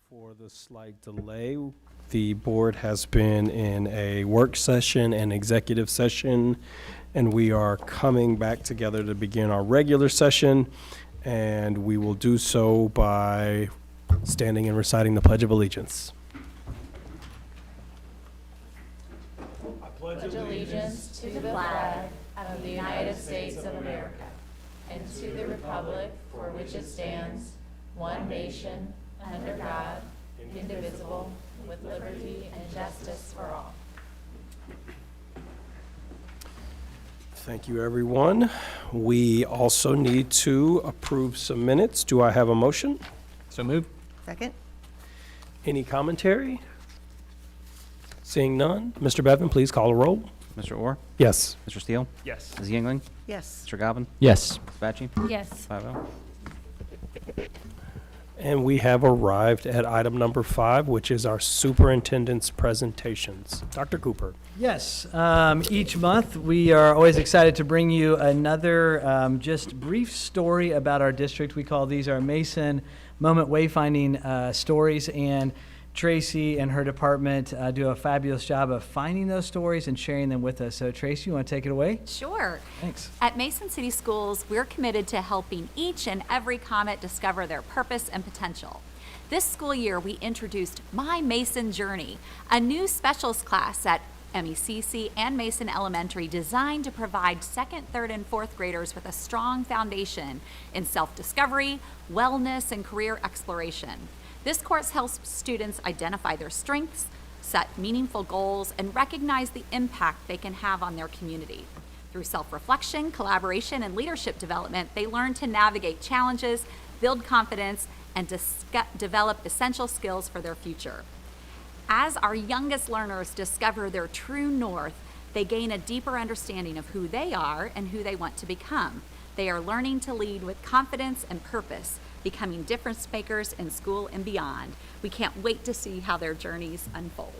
for the slight delay. The board has been in a work session and executive session, and we are coming back together to begin our regular session, and we will do so by standing and reciting the Pledge of Allegiance. I pledge allegiance to the flag of the United States of America and to the republic for which it stands, one nation, under God, indivisible, with liberty and justice for all. Thank you, everyone. We also need to approve some minutes. Do I have a motion? So moved. Second? Any commentary? Seeing none, Mr. Bevan, please call a roll. Mr. Orr? Yes. Mr. Steele? Yes. Ms. Yingling? Yes. Mr. Gobbin? Yes. Ms. Bacci? Yes. 5-0. And we have arrived at item number 5, which is our superintendent's presentations. Dr. Cooper. Yes. Each month, we are always excited to bring you another just brief story about our district. We call these our Mason Moment Wayfinding stories, and Tracy and her department do a fabulous job of finding those stories and sharing them with us. So, Tracy, you want to take it away? Sure. Thanks. At Mason City Schools, we're committed to helping each and every comet discover their purpose and potential. This school year, we introduced My Mason Journey, a new specials class at MECC and Mason Elementary designed to provide second, third, and fourth graders with a strong foundation in self-discovery, wellness, and career exploration. This course helps students identify their strengths, set meaningful goals, and recognize the impact they can have on their community. Through self-reflection, collaboration, and leadership development, they learn to navigate challenges, build confidence, and develop essential skills for their future. As our youngest learners discover their true north, they gain a deeper understanding of who they are and who they want to become. They are learning to lead with confidence and purpose, becoming difference makers in school and beyond. We can't wait to see how their journeys unfold.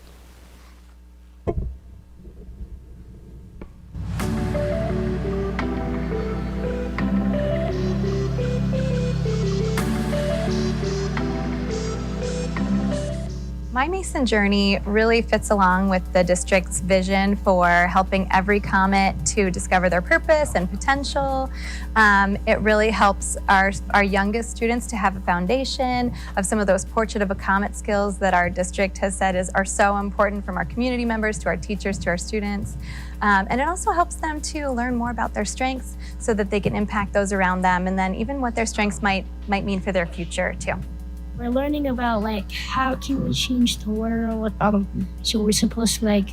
My Mason Journey really fits along with the district's vision for helping every comet to discover their purpose and potential. It really helps our youngest students to have a foundation of some of those portrait of a comet skills that our district has said are so important, from our community members to our teachers to our students. And it also helps them to learn more about their strengths so that they can impact those around them, and then even what their strengths might mean for their future too. We're learning about how can we change the world. So we're supposed to be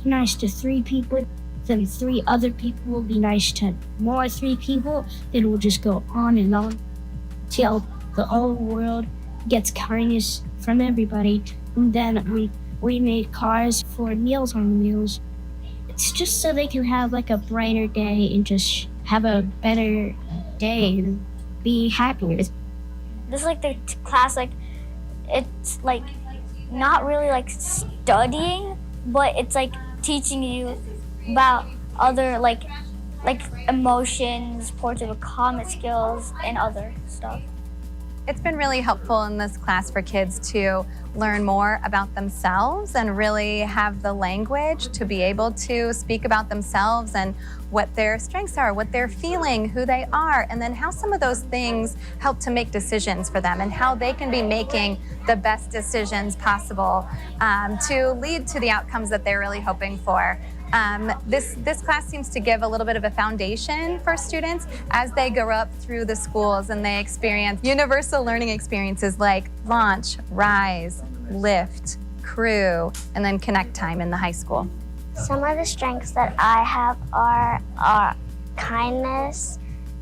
nice to 3 people, then 3 other people will be nice to more 3 people. Then we'll just go on and on till the whole world gets kindness from everybody. And then we made cars for Meals on Wheels. It's just so they can have a brighter day and just have a better day and be happier. This is the class, it's not really studying, but it's teaching you about other emotions, portrait of a comet skills, and other stuff. It's been really helpful in this class for kids to learn more about themselves and really have the language to be able to speak about themselves and what their strengths are, what they're feeling, who they are, and then how some of those things help to make decisions for them and how they can be making the best decisions possible to lead to the outcomes that they're really hoping for. This class seems to give a little bit of a foundation for students as they grow up through the schools and they experience universal learning experiences like Launch, Rise, Lift, Crew, and then Connect Time in the high school. Some of the strengths that I have are kindness,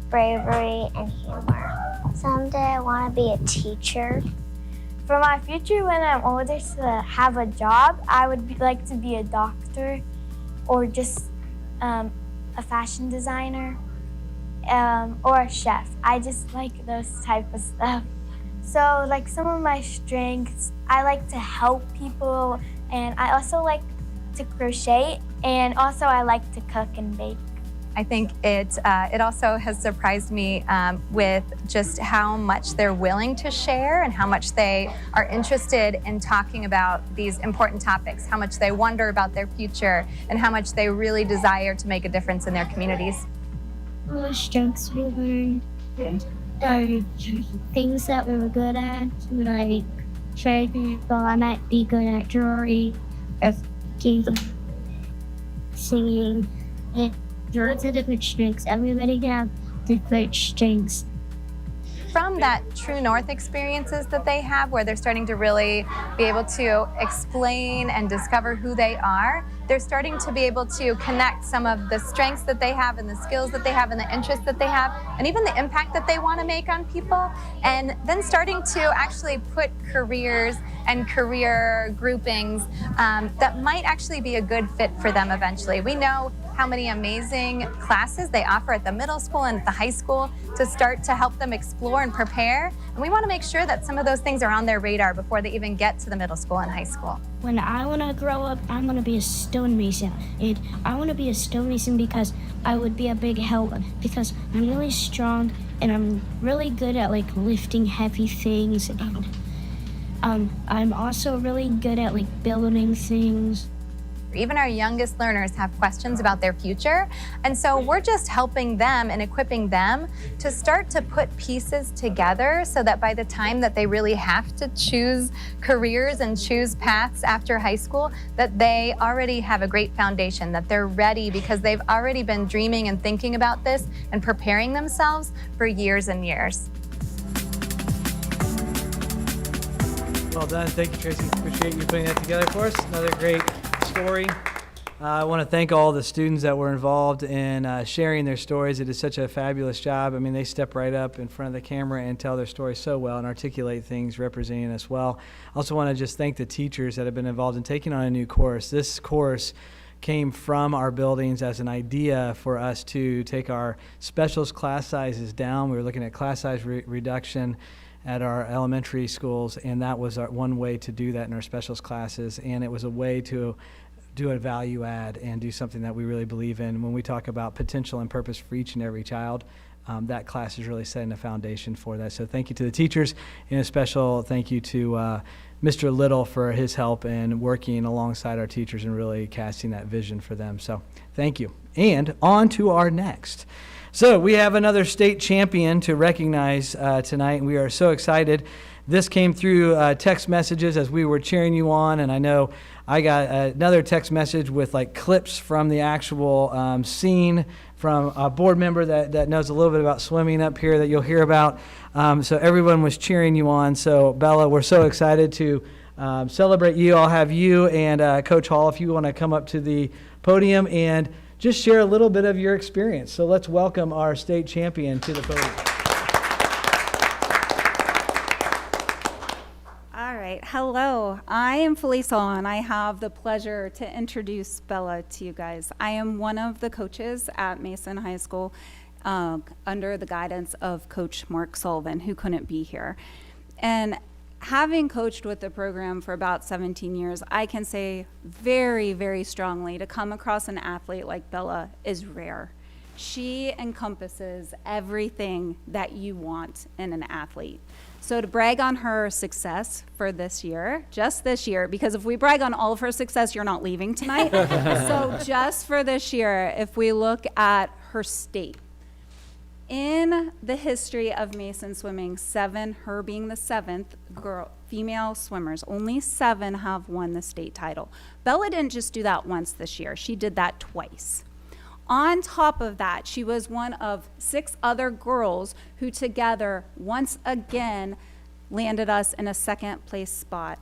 bravery, and humor. Someday I want to be a teacher. For my future, when I'm older, to have a job, I would like to be a doctor or just a fashion designer or a chef. I just like those type of stuff. So some of my strengths, I like to help people, and I also like to crochet, and also I like to cook and bake. I think it also has surprised me with just how much they're willing to share and how much they are interested in talking about these important topics, how much they wonder about their future, and how much they really desire to make a difference in their communities. Strengths we learned are things that we were good at, like for example, I might be good at drawing, or singing. Those are different strengths. Everybody have different strengths. From that True North experiences that they have, where they're starting to really be able to explain and discover who they are, they're starting to be able to connect some of the strengths that they have and the skills that they have and the interests that they have and even the impact that they want to make on people, and then starting to actually put careers and career groupings that might actually be a good fit for them eventually. We know how many amazing classes they offer at the middle school and at the high school to start to help them explore and prepare. And we want to make sure that some of those things are on their radar before they even get to the middle school and high school. When I want to grow up, I want to be a stonemason. And I want to be a stonemason because I would be a big help, because I'm really strong and I'm really good at like lifting heavy things. And I'm also really good at like building things. Even our youngest learners have questions about their future. And so we're just helping them and equipping them to start to put pieces together so that by the time that they really have to choose careers and choose paths after high school, that they already have a great foundation, that they're ready because they've already been dreaming and thinking about this and preparing themselves for years and years. Well done. Thank you, Tracy. Appreciate you putting that together for us. Another great story. I want to thank all the students that were involved in sharing their stories. It is such a fabulous job. I mean, they step right up in front of the camera and tell their stories so well and articulate things representing us well. I also want to just thank the teachers that have been involved in taking on a new course. This course came from our buildings as an idea for us to take our specials class sizes down. We were looking at class size reduction at our elementary schools, and that was our one way to do that in our specials classes, and it was a way to do a value add and do something that we really believe in. When we talk about potential and purpose for each and every child, that class is really setting a foundation for that. So thank you to the teachers, and a special thank you to Mr. Little for his help in working alongside our teachers and really casting that vision for them. So thank you. And on to our next. So we have another state champion to recognize tonight, and we are so excited. This came through text messages as we were cheering you on, and I know I got another text message with like clips from the actual scene from a board member that knows a little bit about swimming up here that you'll hear about. So everyone was cheering you on. So Bella, we're so excited to celebrate you. I'll have you and Coach Hall, if you want to come up to the podium and just share a little bit of your experience. So let's welcome our state champion to the podium. All right, hello. I am Felicia, and I have the pleasure to introduce Bella to you guys. I am one of the coaches at Mason High School under the guidance of Coach Mark Sullivan, who couldn't be here. And having coached with the program for about 17 years, I can say very, very strongly to come across an athlete like Bella is rare. She encompasses everything that you want in an athlete. So to brag on her success for this year, just this year, because if we brag on all of her success, you're not leaving tonight. So just for this year, if we look at her state, in the history of Mason swimming, her being the 7th female swimmers, only 7 have won the state title. Bella didn't just do that once this year, she did that twice. On top of that, she was one of 6 other girls who together once again landed us in a 2nd place spot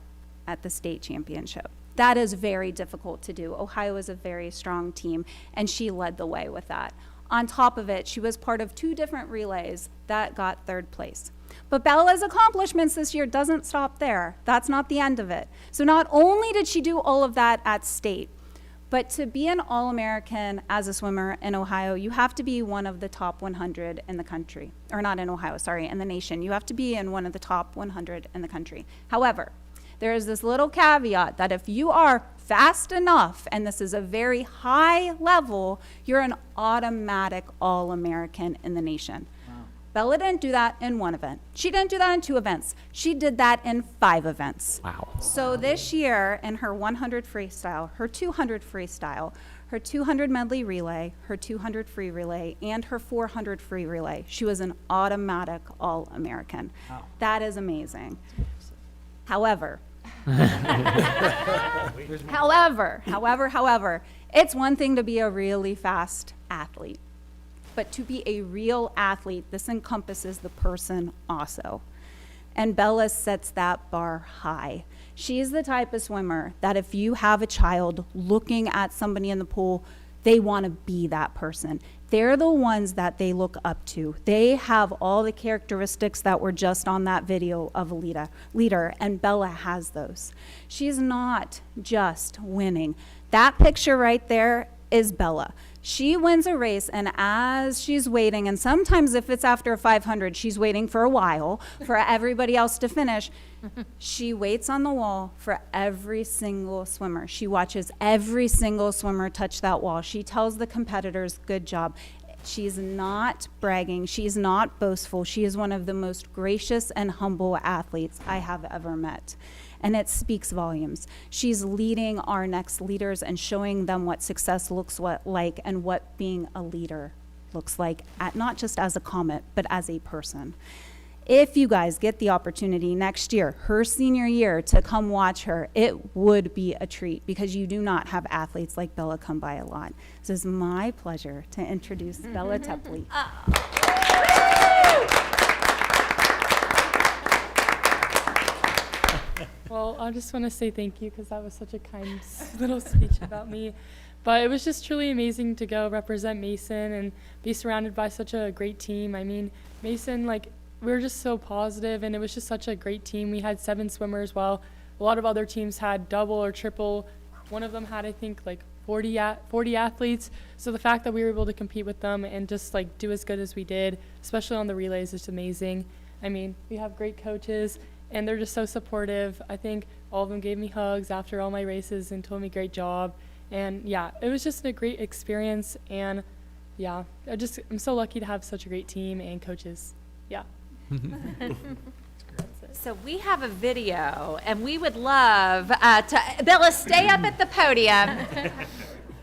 at the state championship. That is very difficult to do. Ohio is a very strong team, and she led the way with that. On top of it, she was part of 2 different relays that got 3rd place. But Bella's accomplishments this year doesn't stop there. That's not the end of it. So not only did she do all of that at state, but to be an All-American as a swimmer in Ohio, you have to be one of the top 100 in the country. Or not in Ohio, sorry, in the nation. You have to be in one of the top 100 in the country. However, There is this little caveat that if you are fast enough, and this is a very high level, you're an automatic All-American in the nation. Bella didn't do that in one event. She didn't do that in 2 events. She did that in 5 events. Wow. So this year, in her 100 freestyle, her 200 freestyle, her 200 medley relay, her 200 free relay, and her 400 free relay, she was an automatic All-American. Wow. That is amazing. However, however, it's one thing to be a really fast athlete. But to be a real athlete, this encompasses the person also. And Bella sets that bar high. She's the type of swimmer that if you have a child looking at somebody in the pool, they want to be that person. They're the ones that they look up to. They have all the characteristics that were just on that video of a leader, and Bella has those. She's not just winning. That picture right there is Bella. She wins a race, and as she's waiting, and sometimes if it's after 500, she's waiting for a while for everybody else to finish. She waits on the wall for every single swimmer. She watches every single swimmer touch that wall. She tells the competitors, good job. She's not bragging. She's not boastful. She is one of the most gracious and humble athletes I have ever met. And it speaks volumes. She's leading our next leaders and showing them what success looks like and what being a leader looks like, not just as a comet, but as a person. If you guys get the opportunity next year, her senior year, to come watch her, it would be a treat because you do not have athletes like Bella come by a lot. So it's my pleasure to introduce Bella Tepley. Well, I just want to say thank you because that was such a kind little speech about me. But it was just truly amazing to go represent Mason and be surrounded by such a great team. I mean, Mason, we were just so positive, and it was just such a great team. We had 7 swimmers, while a lot of other teams had double or triple. One of them had, I think, 40 athletes. So the fact that we were able to compete with them and just do as good as we did, especially on the relays, is amazing. I mean, we have great coaches, and they're just so supportive. I think all of them gave me hugs after all my races and told me great job. And yeah, it was just a great experience. And yeah, I'm so lucky to have such a great team and coaches. Yeah. So we have a video, and we would love to, Bella, stay up at the podium.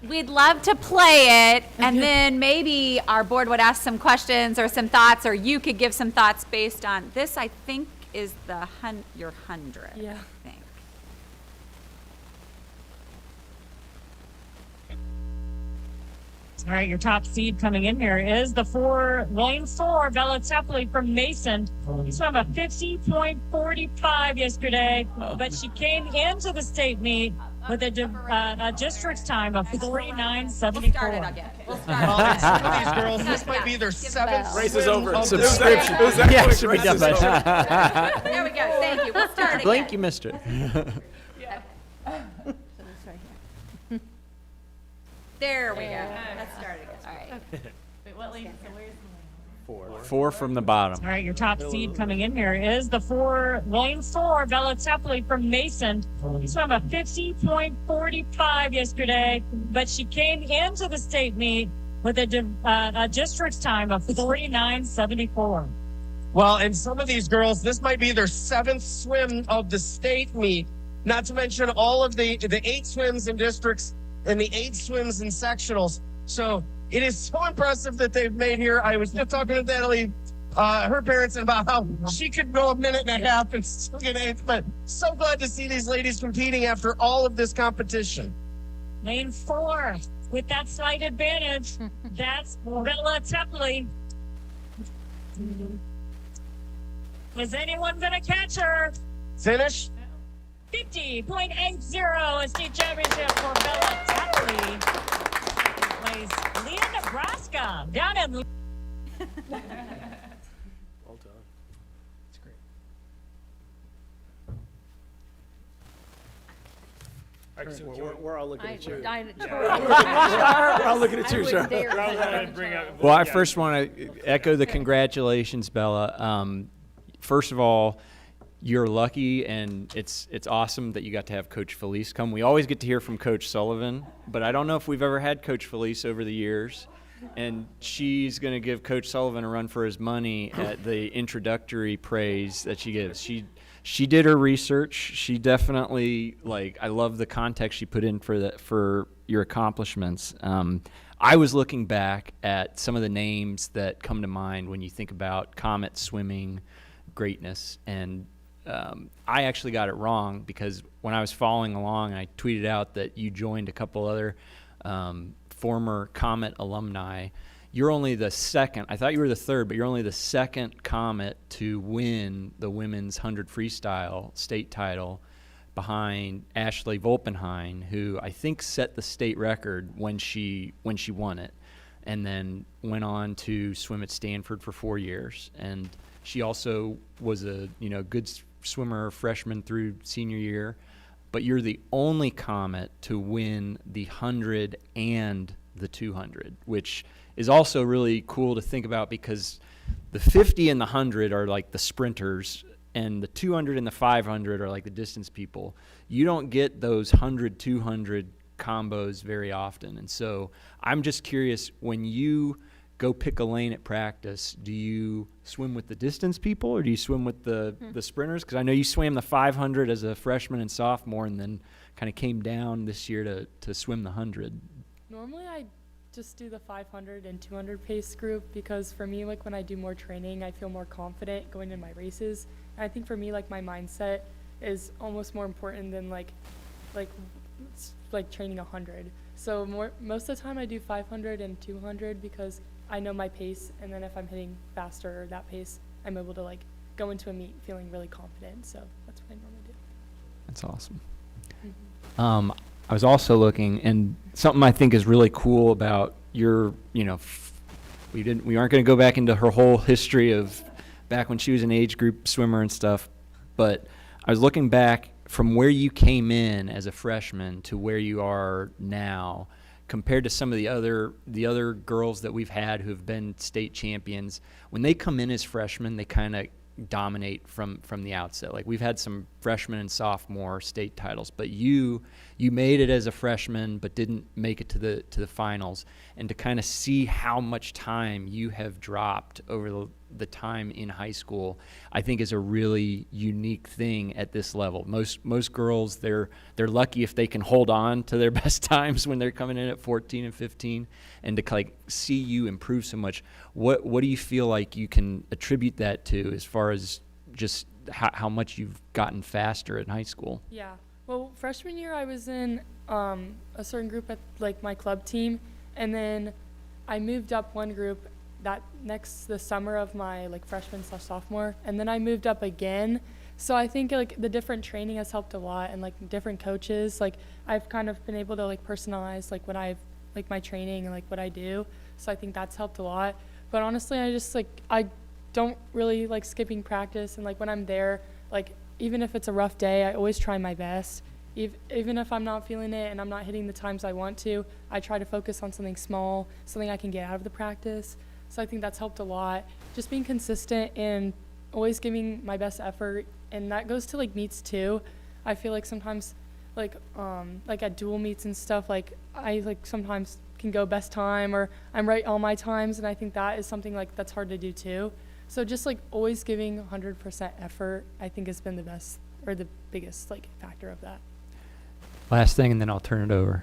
We'd love to play it, and then maybe our board would ask some questions or some thoughts, or you could give some thoughts based on this. I think is your 100. Yeah. I think. All right, your top seed coming in here is lane 4, Bella Tepley from Mason. She swam a 50.45 yesterday, but she came into the state meet with a district's time of 49.74. We'll start Well, some of these girls, this might be their 7th Race is swim over. of the Subscription. season. Yeah, should be done by There we go. Thank you. We'll start again. Blink, you missed it. There we go. Let's start again. All right. Wait, what lane? So where's the lane? 4 from the bottom. All right, your top seed coming in here is lane 4, Bella Tepley from Mason. She swam a 50.45 yesterday, but she came into the state meet with a district's time of 49.74. Well, and some of these girls, this might be their 7th swim of the state meet, not to mention all of the 8 swims in districts and the 8 swims in sectionals. So it is so impressive that they've made here. I was just talking to Natalie, her parents, about how she could go a minute and a half and still get 8th, but so glad to see these ladies competing after all of this competition. Lane 4, with that slight advantage, that's Bella Tepley. Is anyone gonna catch her? Finish. 50.80, a state championship for Bella Tepley. Plays Leah, Nebraska, down in. Well done. That's great. All right, so we're all looking at you. We're all looking at you, Sean. Well, I first want to echo the congratulations, Bella. First of all, you're lucky, and it's awesome that you got to have Coach Felice come. We always get to hear from Coach Sullivan, but I don't know if we've ever had Coach Felice over the years. And she's going to give Coach Sullivan a run for his money at the introductory praise that she gives. She did her research. She definitely, I love the context she put in for your accomplishments. I was looking back at some of the names that come to mind when you think about Comet swimming greatness, and I actually got it wrong, because when I was following along, I tweeted out that you joined a couple other former Comet alumni. You're only the second. I thought you were the third, but you're only the second Comet to win the women's 100 freestyle state title, behind Ashley Volpenheim, who I think set the state record when she won it, and then went on to swim at Stanford for 4 years. And she also was a good swimmer freshman through senior year. But you're the only Comet to win the 100 and the 200, which is also really cool to think about, because the 50 and the 100 are like the sprinters, and the 200 and the 500 are like the distance people. You don't get those 100, 200 combos very often. And so I'm just curious, when you go pick a lane at practice, do you swim with the distance people, or do you swim with the sprinters? Because I know you swam the 500 as a freshman and sophomore, and then kind of came down this year to swim the 100. Normally I just do the 500 and 200 pace group, because for me, when I do more training, I feel more confident going into my races. And I think for me, my mindset is almost more important than training 100. So most of the time I do 500 and 200, because I know my pace, and then if I'm hitting faster or that pace, I'm able to go into a meet feeling really confident. So that's what I normally do. That's awesome. Mm-hmm. I was also looking, and something I think is really cool about your, we aren't going to go back into her whole history of back when she was an age group swimmer and stuff, but I was looking back from where you came in as a freshman to where you are now, compared to some of the other girls that we've had who have been state champions. When they come in as freshmen, they kind of dominate from the outset. We've had some freshman and sophomore state titles, but you made it as a freshman but didn't make it to the finals. And to kind of see how much time you have dropped over the time in high school, I think is a really unique thing at this level. Most girls, they're lucky if they can hold on to their best times when they're coming in at 14 and 15, and to see you improve so much. What do you feel like you can attribute that to, as far as just how much you've gotten faster in high school? Yeah. Well, freshman year I was in a certain group at my club team, and then I moved up one group the summer of my freshman/sophomore, and then I moved up again. So I think the different training has helped a lot, and different coaches. I've kind of been able to personalize what I've my training and what I do. So I think that's helped a lot. But honestly, I just I don't really like skipping practice, and when I'm there, even if it's a rough day, I always try my best. Even if I'm not feeling it and I'm not hitting the times I want to, I try to focus on something small, something I can get out of the practice. So I think that's helped a lot. Just being consistent and always giving my best effort, and that goes to meets too. I feel sometimes at dual meets and stuff, I sometimes can go best time, or I'm right all my times, and I think that is something that's hard to do too. So just always giving 100% effort, I think has been the best, or the biggest factor of that. Last thing, and then I'll turn it over.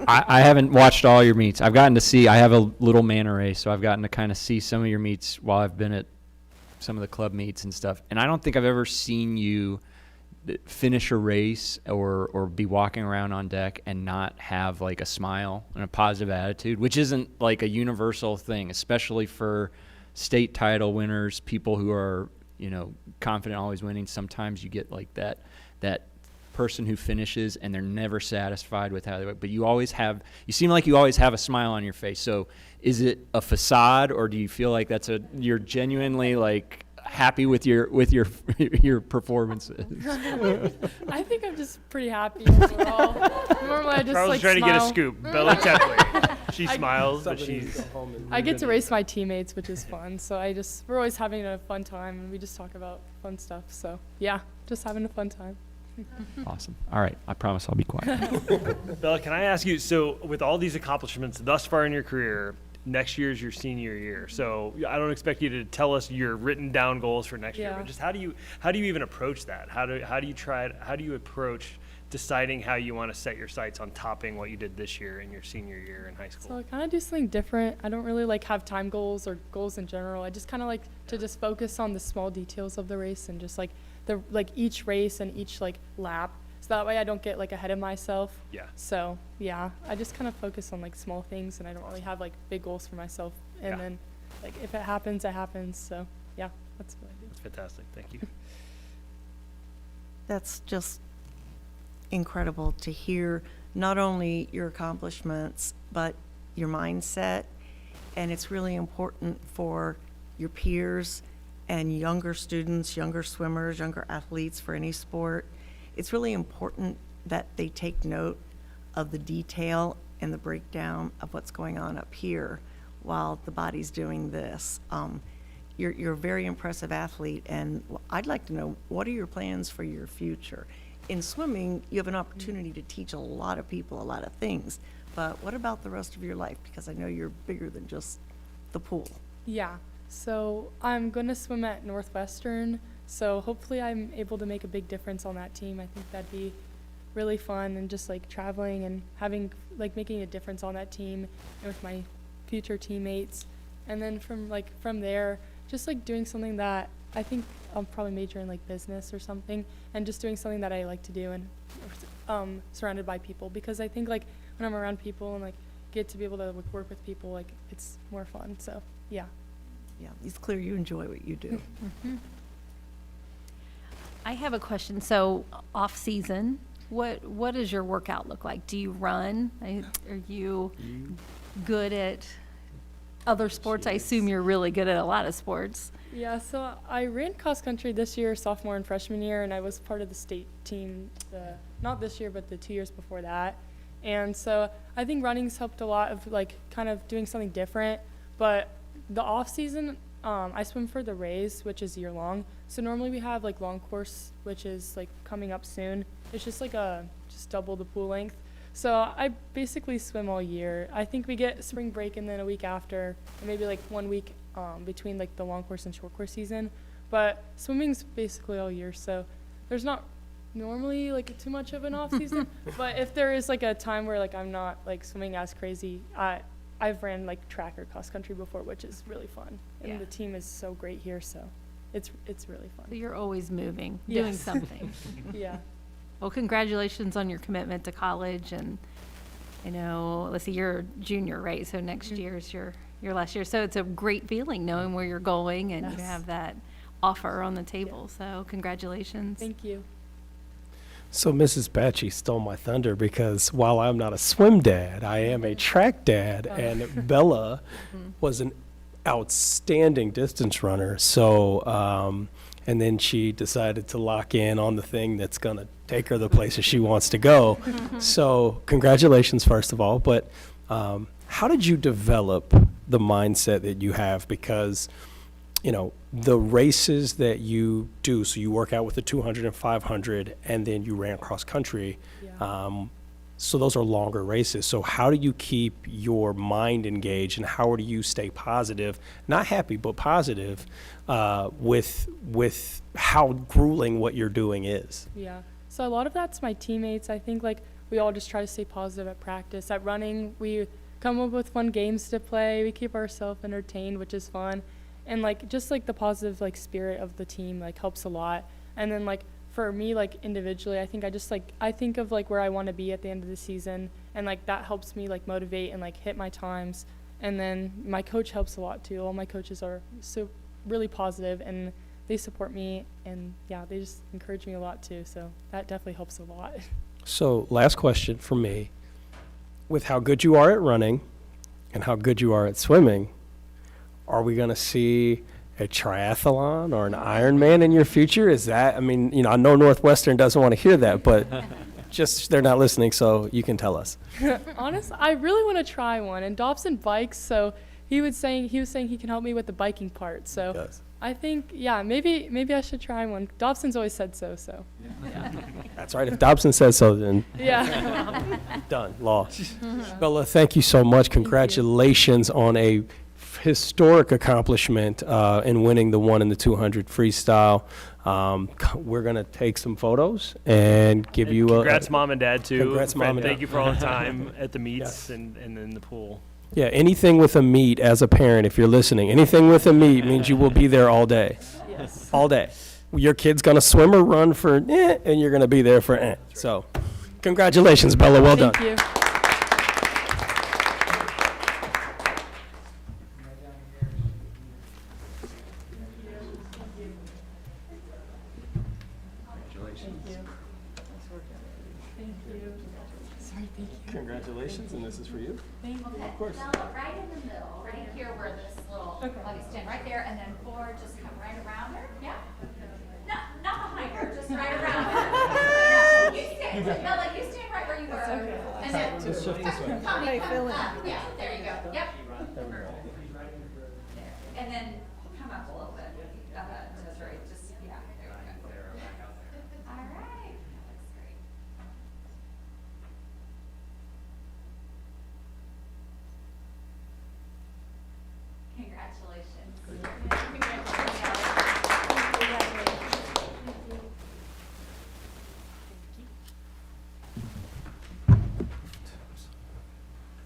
I haven't watched all your meets. I've gotten to see, I have a little manta ray, so I've gotten to kind of see some of your meets while I've been at some of the club meets and stuff. And I don't think I've ever seen you finish a race or be walking around on deck and not have a smile and a positive attitude, which isn't a universal thing, especially for state title winners, people who are, confident, always winning. Sometimes you get that person who finishes and they're never satisfied with how they work, but you seem like you always have a smile on your face. So is it a facade, or do you feel like you're genuinely happy with your performances? I think I'm just pretty happy overall. Normally I just Carl's trying smile. to get a scoop. Bella Tepley. She smiles, but Somebody needs she's. to go home and I read get to it. race my teammates, which is fun. So we're always having a fun time, and we just talk about fun stuff. So yeah, just having a fun time. Awesome. All right. I promise I'll be quiet. Bella, can I ask you, so with all these accomplishments thus far in your career, next year is your senior year. So I don't expect you to tell us your written down goals for next year, Yeah. but just how do you even approach that? How do you approach deciding how you want to set your sights on topping what you did this year in your senior year in high So school? I kind of do something different. I don't really like have time goals or goals in general. I just kind of like to just focus on the small details of the race and just like each race and each like lap. So that way I don't get like ahead of myself. Yeah. So yeah, I just kind of focus on like small things and I don't really have like big goals for myself. And Yeah. then like if it happens, it happens. So yeah, that's what I do. That's fantastic. Thank you. That's just incredible to hear not only your accomplishments, but your mindset. And it's really important for your peers and younger students, younger swimmers, younger athletes for any sport. It's really important that they take note of the detail and the breakdown of what's going on up here while the body's doing this. You're a very impressive athlete, and I'd like to know, what are your plans for your future? In swimming, you have an opportunity to teach a lot of people a lot of things, but what about the rest of your life? Because I know you're bigger than just the pool. Yeah. So I'm going to swim at Northwestern. So hopefully I'm able to make a big difference on that team. I think that'd be really fun, and just like traveling and having like making a difference on that team and with my future teammates. And then from there, just like doing something that I think I'll probably major in like business or something, and just doing something that I like to do and surrounded by people, because I think like when I'm around people and like get to be able to like, work with people, like it's more fun. So yeah. Yeah, it's clear you enjoy what you do. I have a question. So off season, what does your workout look like? Do you run? Are you good at other sports? I assume you're really good at a lot of sports. Yeah, so I ran cross country this year, sophomore and freshman year, and I was part of the state team, not this year, but the 2 years before that. And so I think running's helped a lot of like kind of doing something different. But the off season, I swim for the Rays, which is year long. So normally we have like long course, which is like coming up soon. It's just like just double the pool length. So I basically swim all year. I think we get spring break and then a week after, and maybe like 1 week between like the long course and short course season. But swimming's basically all year, so there's not normally like too much of an off season. But if there is like a time where like I'm not like swimming as crazy, I've ran like track or cross country before, which is really fun. And Yeah. the team is so great here, so it's really fun. So you're always moving, Yes. doing something. Yeah. Well, congratulations on your commitment to college, and I know, let's see, you're a junior, right? So next year's your last year. So it's a great feeling knowing where you're going, and you Yes. have that offer on the table. So congratulations. Thank you. So Mrs. Batchy stole my thunder, because while I'm not a swim dad, I am a track dad, and Bella was an outstanding distance runner. So, and then she decided to lock in on the thing that's going to take her the places she wants to go. So congratulations, first of all. But how did you develop the mindset that you have? Because, you know, the races that you do, so you work out with the 200 and 500, and then you ran cross country. Yeah. So those are longer races. So how do you keep your mind engaged, and how do you stay positive, not happy, but positive, with how grueling what you're doing is? Yeah. So a lot of that's my teammates. I think like we all just try to stay positive at practice. At running, we come up with fun games to play. We keep ourselves entertained, which is fun. And like just like the positive like spirit of the team like helps a lot. And then like for me like individually, I think I think of like where I want to be at the end of the season, and like that helps me like motivate and like hit my times. And then my coach helps a lot too. All my coaches are so really positive, and they support me, and yeah, they just encourage me a lot too. So that definitely helps a lot. So last question for me. With how good you are at running and how good you are at swimming, are we going to see a triathlon or an Ironman in your future? Is that, I mean, you know, I know Northwestern doesn't want to hear that, but Just, they're not listening, so you can tell us. Honest, I really want to try one. And Dobson bikes, so he was saying he can help me with the biking part. So Yes. I think, yeah, maybe I should try one. Dobson's always said so. So That's right. If Dobson says so, then yeah. done. Law. Bella, thank you so much. Congratulations on a historic accomplishment in winning the 1 and the 200 freestyle. We're going to take some photos and give you Congrats, Mom and Dad, too. Congrats, Mom and Thank Dad. you for all the time at the meets Yes. and in the pool. Yeah, anything with a meet as a parent, if you're listening, anything with a meet means you will be there all day. Yes. All day. Your kid's going to swim or run for and you're going to be there for So, congratulations, Bella. Well done. Thank you. Congratulations, and this is for you. Thank you. Of course. Right in the middle, right here where this little, like stand right there, and then four, just come right around her. Yeah. No, not behind her, just right around her. You stand, Bella, you stand right where you were. And then Just shift this way. come up. Yeah, there you go. Yep. There. And then come up a little bit. That's right. Just, yeah, there you go. All right. That looks great. Congratulations.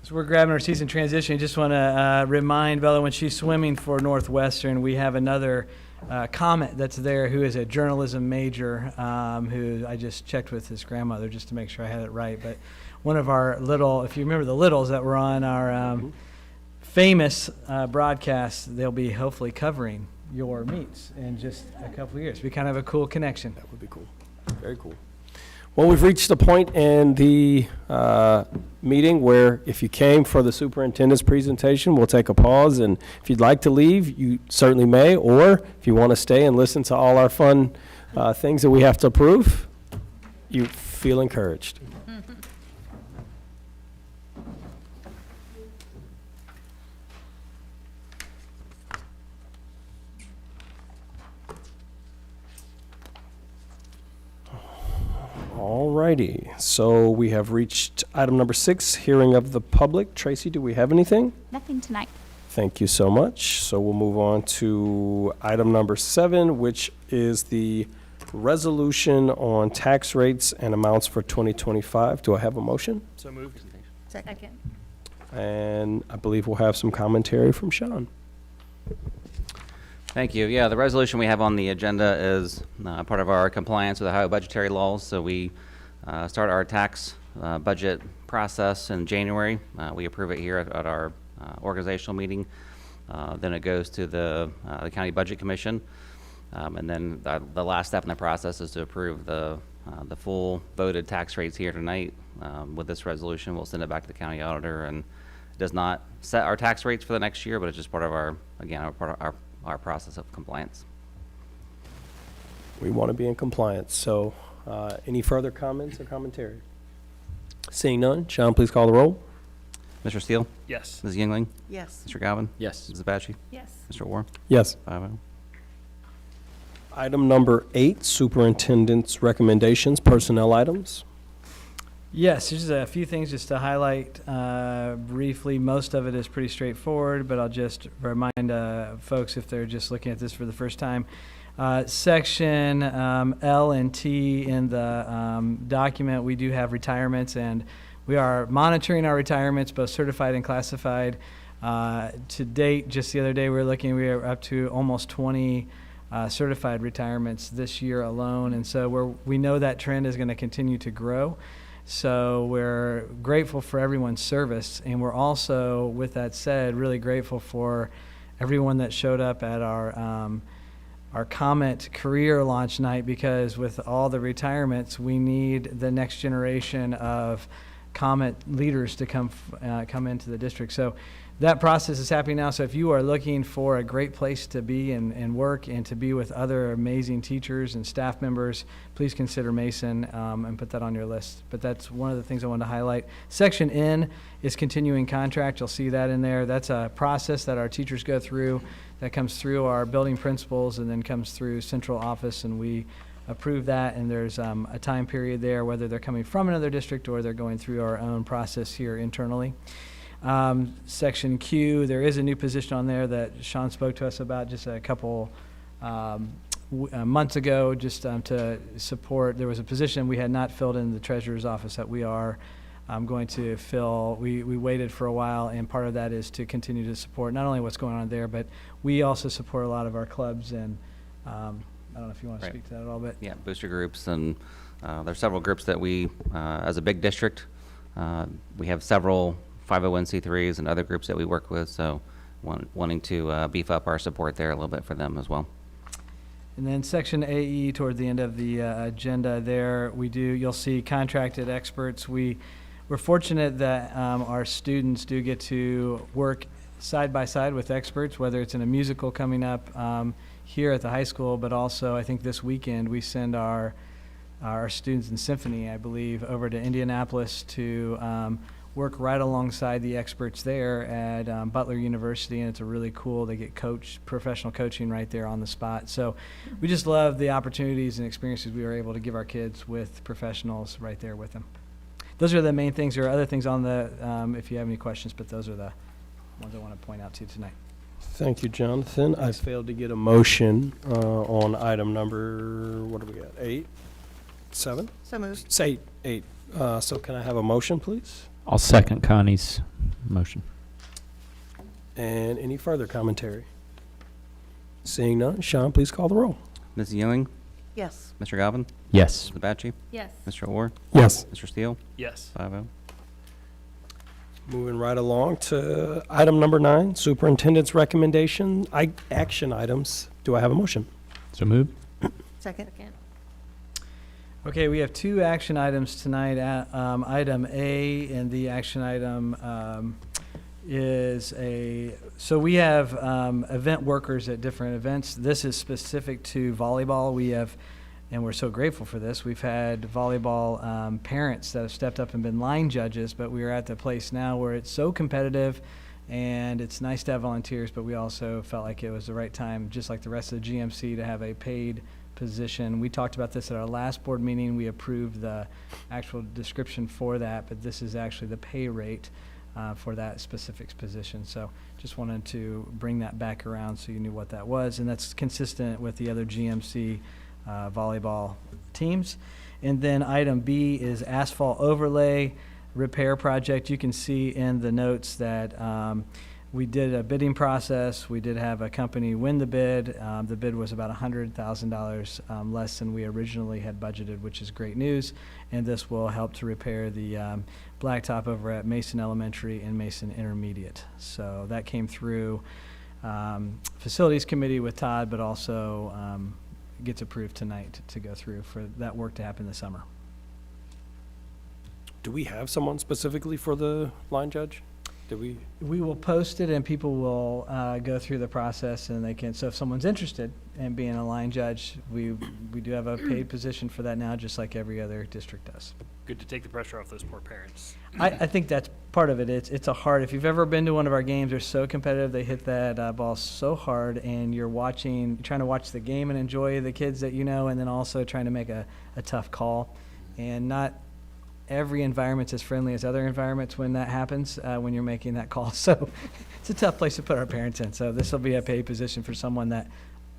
So we're grabbing our season transition. Just want to remind Bella, when she's swimming for Northwestern, we have another Comet that's there who is a journalism major, who I just checked with his grandmother just to make sure I had it right. But one of our little, if you remember the littles that were on our famous broadcast, they'll be hopefully covering your meets in just a couple of years. Be kind of a cool connection. That would be cool. Very cool. Well, we've reached the point in the meeting where if you came for the superintendent's presentation, we'll take a pause, and if you'd like to leave, you certainly may, or if you want to stay and listen to all our fun things that we have to approve, you feel encouraged. All righty, so we have reached item number 6, hearing of the public. Tracy, do we have anything? Nothing tonight. Thank you so much. So we'll move on to item number 7, which is the resolution on tax rates and amounts for 2025. Do I have a motion? So moved. Second. And I believe we'll have some commentary from Sean. Thank you. Yeah, the resolution we have on the agenda is part of our compliance with Ohio budgetary laws. So we start our tax budget process in January. We approve it here at our organizational meeting. Then it goes to the County Budget Commission. And then the last step in the process is to approve the full voted tax rates here tonight. With this resolution, we'll send it back to the county auditor, and it does not set our tax rates for the next year, but it's just part of our, again, part of our process of compliance. We want to be in compliance. So any further comments or commentary? Seeing none, Sean, please call the roll. Mr. Steele? Yes. Ms. Yingling? Yes. Mr. Galvin? Yes. Ms. Apache? Yes. Mr. Warren? Yes. 5-0. Item number 8, superintendent's recommendations, personnel items. Yes, just a few things just to highlight briefly. Most of it is pretty straightforward, but I'll just remind folks if they're just looking at this for the first time. Section L and T in the document, we do have retirements, and we are monitoring our retirements, both certified and classified. To date, just the other day, we are up to almost 20 certified retirements this year alone, and so we know that trend is going to continue to grow. So we're grateful for everyone's service, and we're also, with that said, really grateful for everyone that showed up at our Comet career launch night, because with all the retirements, we need the next generation of Comet leaders to come into the district. So that process is happening now. So if you are looking for a great place to be and work and to be with other amazing teachers and staff members, please consider Mason and put that on your list. But that's one of the things I wanted to highlight. Section N is continuing contract. You'll see that in there. That's a process that our teachers go through that comes through our building principals and then comes through central office, and we approve that, and there's a time period there, whether they're coming from another district or they're going through our own process here internally. Section Q, there is a new position on there that Sean spoke to us about just a couple months ago, just to support. There was a position we had not filled in the treasurer's office that we are going to fill. We waited for a while, and part of that is to continue to support not only what's going on there, but we also support a lot of our clubs, and I don't know if you want to speak to that at all, but Yeah, booster groups, and there's several groups that we, as a big district, we have several 501c3s and other groups that we work with, so wanting to beef up our support there a little bit for them as well. And then section AE toward the end of the agenda there, you'll see contracted experts. We're fortunate that our students do get to work side by side with experts, whether it's in a musical coming up here at the high school, but also I think this weekend we send our students in symphony, I believe, over to Indianapolis to work right alongside the experts there at Butler University, and it's a really cool, they get professional coaching right there on the spot. So we just love the opportunities and experiences we were able to give our kids with professionals right there with them. Those are the main things. There are other things on the, if you have any questions, but those are the ones I want to point out to you tonight. Thank you, Jonathan. I failed to get a motion on item number, what do we got, 8? 7? So moved. It's 8. So can I have a motion, please? I'll second Connie's motion. And any further commentary? Seeing none, Sean, please call the roll. Ms. Ewing, Yes. Mr. Galvin, Yes. Ms. Abachi, Yes. Mr. Orr, Yes. Mr. Steele, Yes. 5-0. Moving right along to item number 9, superintendent's recommendation, action items. Do I have a motion? So moved. Second. Okay, we have 2 action items tonight. Item A, and the action item is so we have event workers at different events. This is specific to volleyball. We have, and we're so grateful for this, we've had volleyball parents that have stepped up and been line judges, but we are at the place now where it's so competitive, and it's nice to have volunteers, but we also felt like it was the right time, just like the rest of the GMC, to have a paid position. We talked about this at our last board meeting. We approved the actual description for that, but this is actually the pay rate for that specific position. So just wanted to bring that back around so you knew what that was, and that's consistent with the other GMC volleyball teams. And then item B is asphalt overlay repair project. You can see in the notes that we did a bidding process. We did have a company win the bid. The bid was about $100,000 less than we originally had budgeted, which is great news. And this will help to repair the blacktop over at Mason Elementary and Mason Intermediate. So that came through Facilities Committee with Todd, but also gets approved tonight to go through for that work to happen this summer. Do we have someone specifically for the line judge? We will post it, and people will go through the process, and they can, so if someone's interested in being a line judge, we do have a paid position for that now, just like every other district does. Good to take the pressure off those poor parents. I think that's part of it. It's a hard, if you've ever been to one of our games, they're so competitive, they hit that ball so hard, and you're trying to watch the game and enjoy the kids that you know, and then also trying to make a tough call. And not every environment's as friendly as other environments when that happens, when you're making that call. So it's a tough place to put our parents in. So this will be a paid position for someone that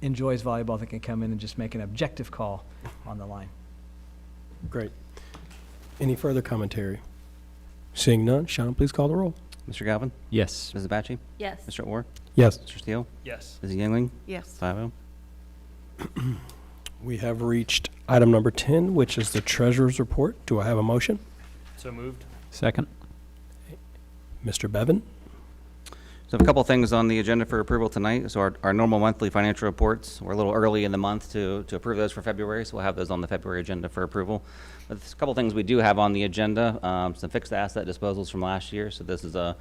enjoys volleyball that can come in and just make an objective call on the line. Great. Any further commentary? Seeing none, Sean, please call the roll. Mr. Galvin, Yes. Ms. Abachi, Yes. Mr. Orr, Yes. Mr. Steele, Yes. Ms. Ewing, Yes. 5-0. We have reached item number 10, which is the treasurer's report. Do I have a motion? So moved. Second. Mr. Bevan? So I have a couple of things on the agenda for approval tonight. So our normal monthly financial reports, we're a little early in the month to approve those for February, so we'll have those on the February agenda for approval. But there's a couple of things we do have on the agenda, some fixed asset disposals from last year. So this is a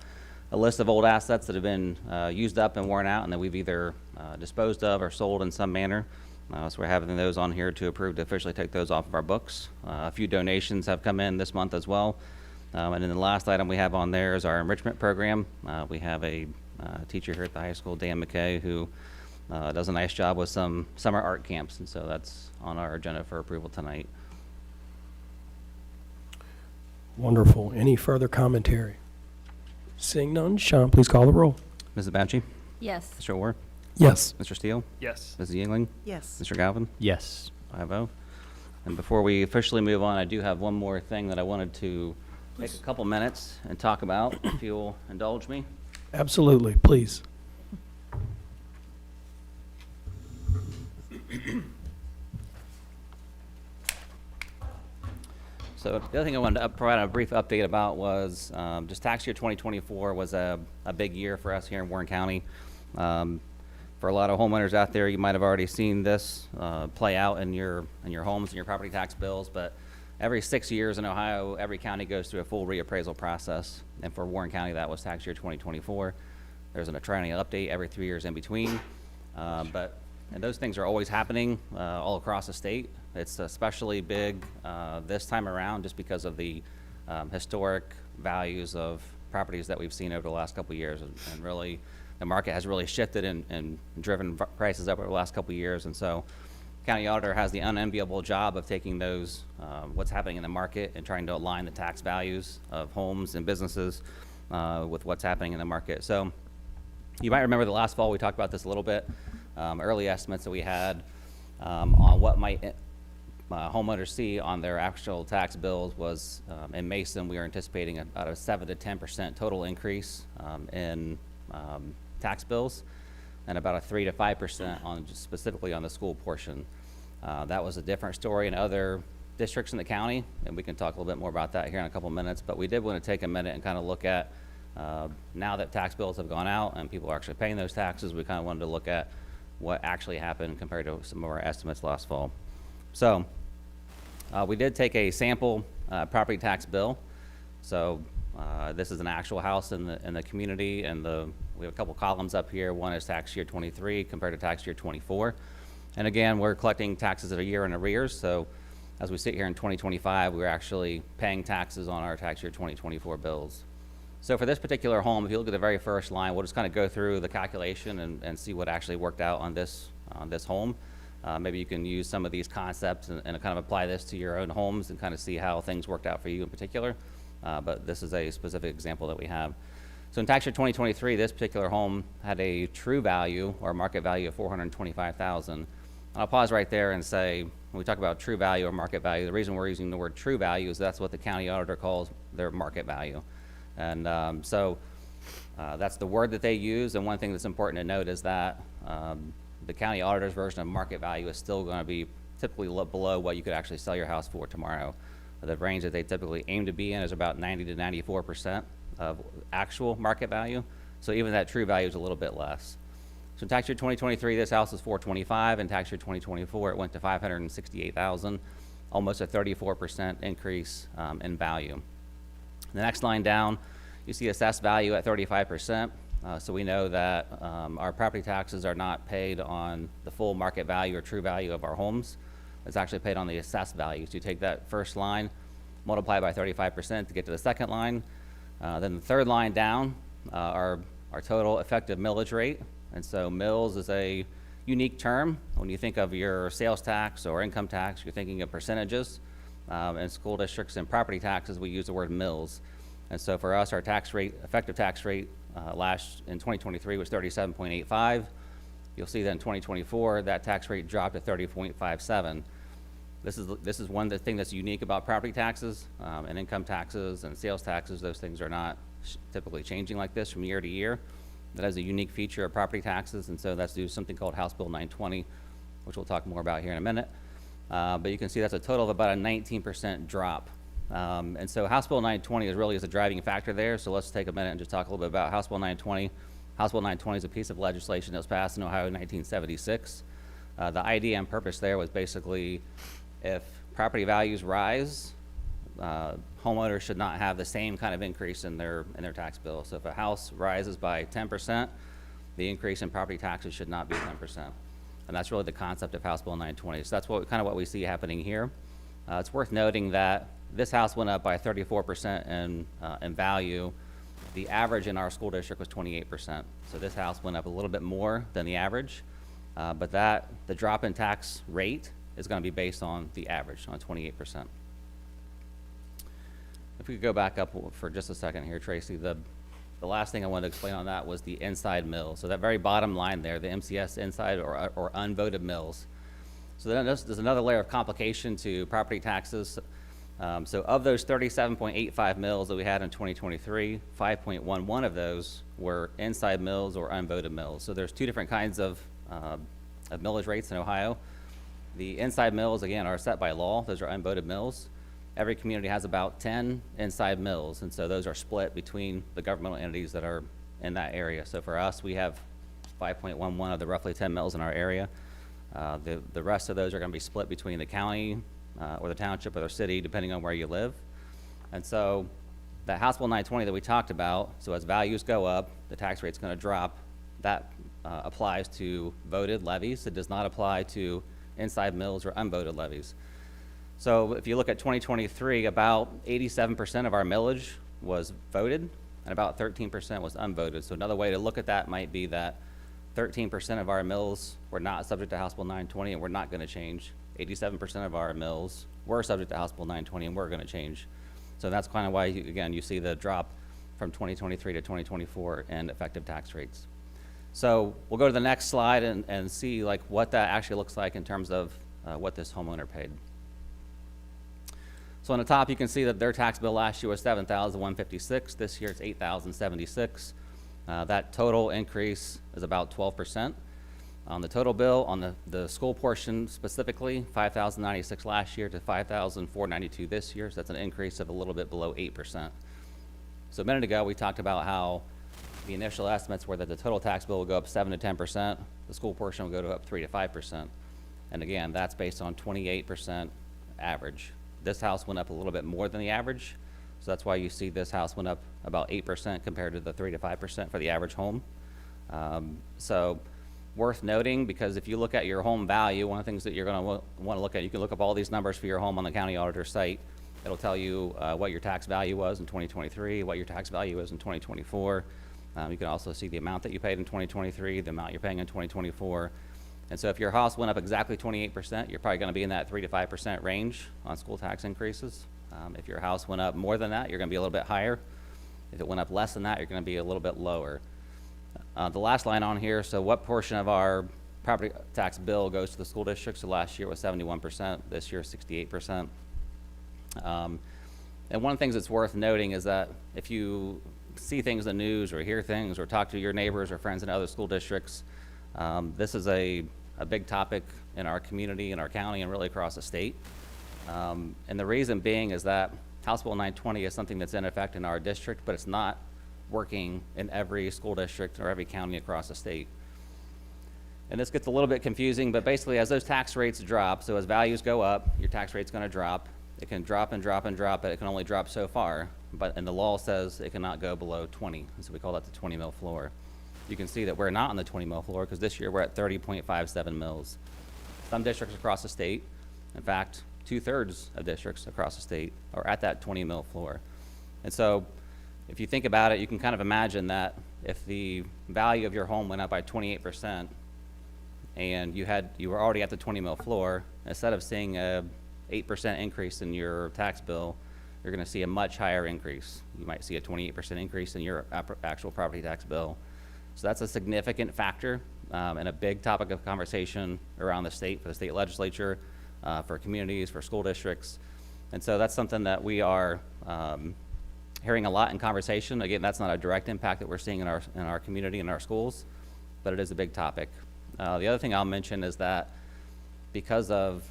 a list of old assets that have been used up and worn out and that we've either disposed of or sold in some manner. So we're having those on here to approve to officially take those off of our books. A few donations have come in this month as well. And then the last item we have on there is our enrichment program. We have a teacher here at the high school, Dan McKay, who does a nice job with some summer art camps, and so that's on our agenda for approval tonight. Wonderful. Any further commentary? Seeing none, Sean, please call the roll. Mrs. Bouchy? Yes. Mr. Orr? Yes. Mr. Steele? Yes. Mrs. Yingling? Yes. Mr. Galvin? Yes. 5-0. And before we officially move on, I do have one more thing that I wanted to take a couple minutes and talk about, if you'll indulge me. Absolutely, please. So the other thing I wanted to provide a brief update about was just tax year 2024 was a big year for us here in Warren County. For a lot of homeowners out there, you might have already seen this play out in your homes and your property tax bills, but every 6 years in Ohio, every county goes through a full reappraisal process. And for Warren County, that was tax year 2024. There's an triennial update every 3 years in between. And those things are always happening all across the state. It's especially big this time around just because of the historic values of properties that we've seen over the last couple of years. And really, the market has really shifted and driven prices up over the last couple of years. And so county auditor has the unenviable job of taking those, what's happening in the market and trying to align the tax values of homes and businesses with what's happening in the market. So you might remember the last fall we talked about this a little bit. Early estimates that we had on what might homeowners see on their actual tax bills was in Mason we are anticipating about a 7 to 10% total increase in tax bills, and about a 3 to 5% on just specifically on the school portion. That was a different story in other districts in the county, and we can talk a little bit more about that here in a couple minutes. But we did want to take a minute and kind of look at now that tax bills have gone out and people are actually paying those taxes, we kind of wanted to look at what actually happened compared to some of our estimates last fall. So we did take a sample property tax bill. So this is an actual house in the community, and we have a couple columns up here. One is tax year 23 compared to tax year 24. And again, we're collecting taxes at a year in arrears. So as we sit here in 2025, we're actually paying taxes on our tax year 2024 bills. So for this particular home, if you look at the very first line, we'll just kind of go through the calculation and see what actually worked out on this home. Maybe you can use some of these concepts and kind of apply this to your own homes and kind of see how things worked out for you in particular. But this is a specific example that we have. So in tax year 2023, this particular home had a true value or market value of $425,000. I'll pause right there and say, when we talk about true value or market value, the reason we're using the word true value is that's what the county auditor calls their market value. And so that's the word that they use. And one thing that's important to note is that the county auditor's version of market value is still going to be typically below what you could actually sell your house for tomorrow. The range that they typically aim to be in is about 90 to 94% of actual market value. So even that true value is a little bit less. So in tax year 2023, this house is $425,000. In tax year 2024, it went to $568,000, almost a 34% increase in value. The next line down, you see assessed value at 35%. So we know that our property taxes are not paid on the full market value or true value of our homes. It's actually paid on the assessed value. So you take that first line, multiply by 35% to get to the second line. Then the third line down, our total effective millage rate. And so mills is a unique term. When you think of your sales tax or income tax, you're thinking of percentages. In school districts and property taxes, we use the word mills. And so for us, our tax rate, effective tax rate in 2023 was 37.85. You'll see that in 2024, that tax rate dropped to 30.57. This is one thing that's unique about property taxes and income taxes and sales taxes. Those things are not typically changing like this from year to year. That is a unique feature of property taxes, and so that's due to something called House Bill 920, which we'll talk more about here in a minute. But you can see that's a total of about a 19% drop. And so House Bill 920 is a driving factor there. So let's take a minute and just talk a little bit about House Bill 920. House Bill 920 is a piece of legislation that was passed in Ohio in 1976. The idea and purpose there was basically if property values rise, homeowners should not have the same kind of increase in their tax bill. So if a house rises by 10%, the increase in property taxes should not be 10%. And that's really the concept of House Bill 920. So that's kind of what we see happening here. It's worth noting that this house went up by 34% in value. The average in our school district was 28%. So this house went up a little bit more than the average, but the drop in tax rate is going to be based on the average, on 28%. If we could go back up for just a second here, Tracy, the last thing I wanted to explain on that was the inside mills. So that very bottom line there, the MCS inside or unvoted mills. So then there's another layer of complication to property taxes. So of those 37.85 mills that we had in 2023, 5.11 of those were inside mills or unvoted mills. So there's two different kinds of millage rates in Ohio. The inside mills, again, are set by law. Those are unvoted mills. Every community has about 10 inside mills, and so those are split between the governmental entities that are in that area. So for us, we have 5.11 of the roughly 10 mills in our area. The rest of those are going to be split between the county or the township or the city, depending on where you live. And so that House Bill 920 that we talked about, so as values go up, the tax rate's going to drop. That applies to voted levies. It does not apply to inside mills or unvoted levies. So if you look at 2023, about 87% of our millage was voted and about 13% was unvoted. So another way to look at that might be that 13% of our mills were not subject to House Bill 920 and we're not going to change. 87% of our mills were subject to House Bill 920 and we're going to change. So that's kind of why, again, you see the drop from 2023 to 2024 in effective tax rates. So we'll go to the next slide and see like what that actually looks like in terms of what this homeowner paid. So on the top, you can see that their tax bill last year was $7,156. This year it's $8,076. That total increase is about 12%. On the total bill, on the school portion specifically, $5,096 last year to $5,492 this year. So that's an increase of a little bit below 8%. So a minute ago, we talked about how the initial estimates were that the total tax bill will go up 7 to 10%. The school portion will go to up 3 to 5%. And again, that's based on 28% average. This house went up a little bit more than the average. So that's why you see this house went up about 8% compared to the 3 to 5% for the average home. So worth noting, because if you look at your home value, one of the things that you're going to want to look at, you can look up all these numbers for your home on the county auditor site. It'll tell you what your tax value was in 2023, what your tax value is in 2024. You can also see the amount that you paid in 2023, the amount you're paying in 2024. And so if your house went up exactly 28%, you're probably going to be in that 3 to 5% range on school tax increases. If your house went up more than that, you're going to be a little bit higher. If it went up less than that, you're going to be a little bit lower. The last line on here, so what portion of our property tax bill goes to the school district? So last year was 71%, this year 68%. And one of the things that's worth noting is that if you see things in the news or hear things or talk to your neighbors or friends in other school districts, this is a big topic in our community, in our county, and really across the state. And the reason being is that House Bill 920 is something that's in effect in our district, but it's not working in every school district or every county across the state. And this gets a little bit confusing, but basically as those tax rates drop, so as values go up, your tax rate's going to drop. It can drop and drop and drop, but it can only drop so far. And the law says it cannot go below 20, and so we call that the 20 mil floor. You can see that we're not on the 20 mil floor because this year we're at 30.57 mils. Some districts across the state, in fact, 2/3 of districts across the state are at that 20 mil floor. And so if you think about it, you can kind of imagine that if the value of your home went up by 28% and you were already at the 20 mil floor, instead of seeing a 8% increase in your tax bill, you're going to see a much higher increase. You might see a 28% increase in your actual property tax bill. So that's a significant factor and a big topic of conversation around the state, for the state legislature, for communities, for school districts. And so that's something that we are hearing a lot in conversation. Again, that's not a direct impact that we're seeing in our community and our schools, but it is a big topic. The other thing I'll mention is that because of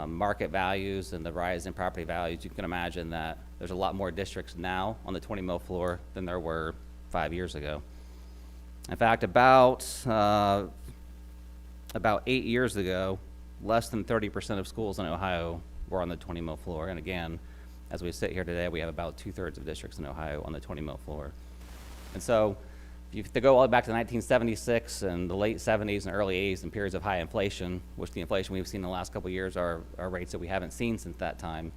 market values and the rise in property values, you can imagine that there's a lot more districts now on the 20 mil floor than there were 5 years ago. In fact, about 8 years ago, less than 30% of schools in Ohio were on the 20 mil floor. And again, as we sit here today, we have about 2/3 of districts in Ohio on the 20 mil floor. And so if you go all the way back to 1976 and the late 70s and early 80s and periods of high inflation, which the inflation we've seen in the last couple of years are rates that we haven't seen since that time,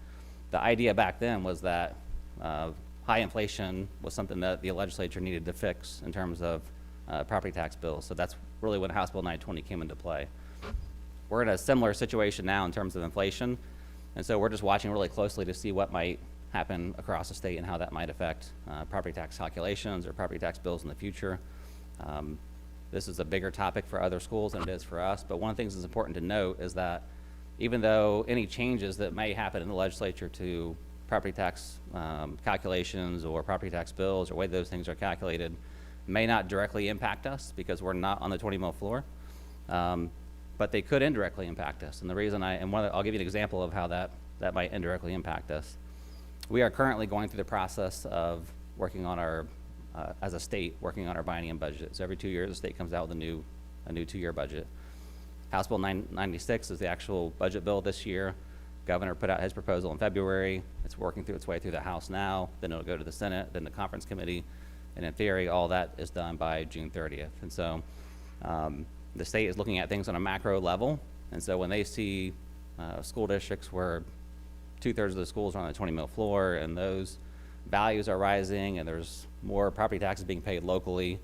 the idea back then was that high inflation was something that the legislature needed to fix in terms of property tax bills. So that's really when House Bill 920 came into play. We're in a similar situation now in terms of inflation, and so we're just watching really closely to see what might happen across the state and how that might affect property tax calculations or property tax bills in the future. This is a bigger topic for other schools than it is for us, but one of the things that's important to note is that even though any changes that may happen in the legislature to property tax calculations or property tax bills or the way those things are calculated may not directly impact us because we're not on the 20 mil floor, but they could indirectly impact us. And the reason I'll give you an example of how that might indirectly impact us. We are currently going through the process of working on our, as a state, working on our biennium budget. So every 2 years, the state comes out with a new 2-year budget. House Bill 996 is the actual budget bill this year. Governor put out his proposal in February. It's working through its way through the House now. Then it'll go to the Senate, then the conference committee. And in theory, all that is done by June 30th. And so the state is looking at things on a macro level. And so when they see school districts where 2/3 of the schools are on the 20 mil floor and those values are rising and there's more property taxes being paid locally,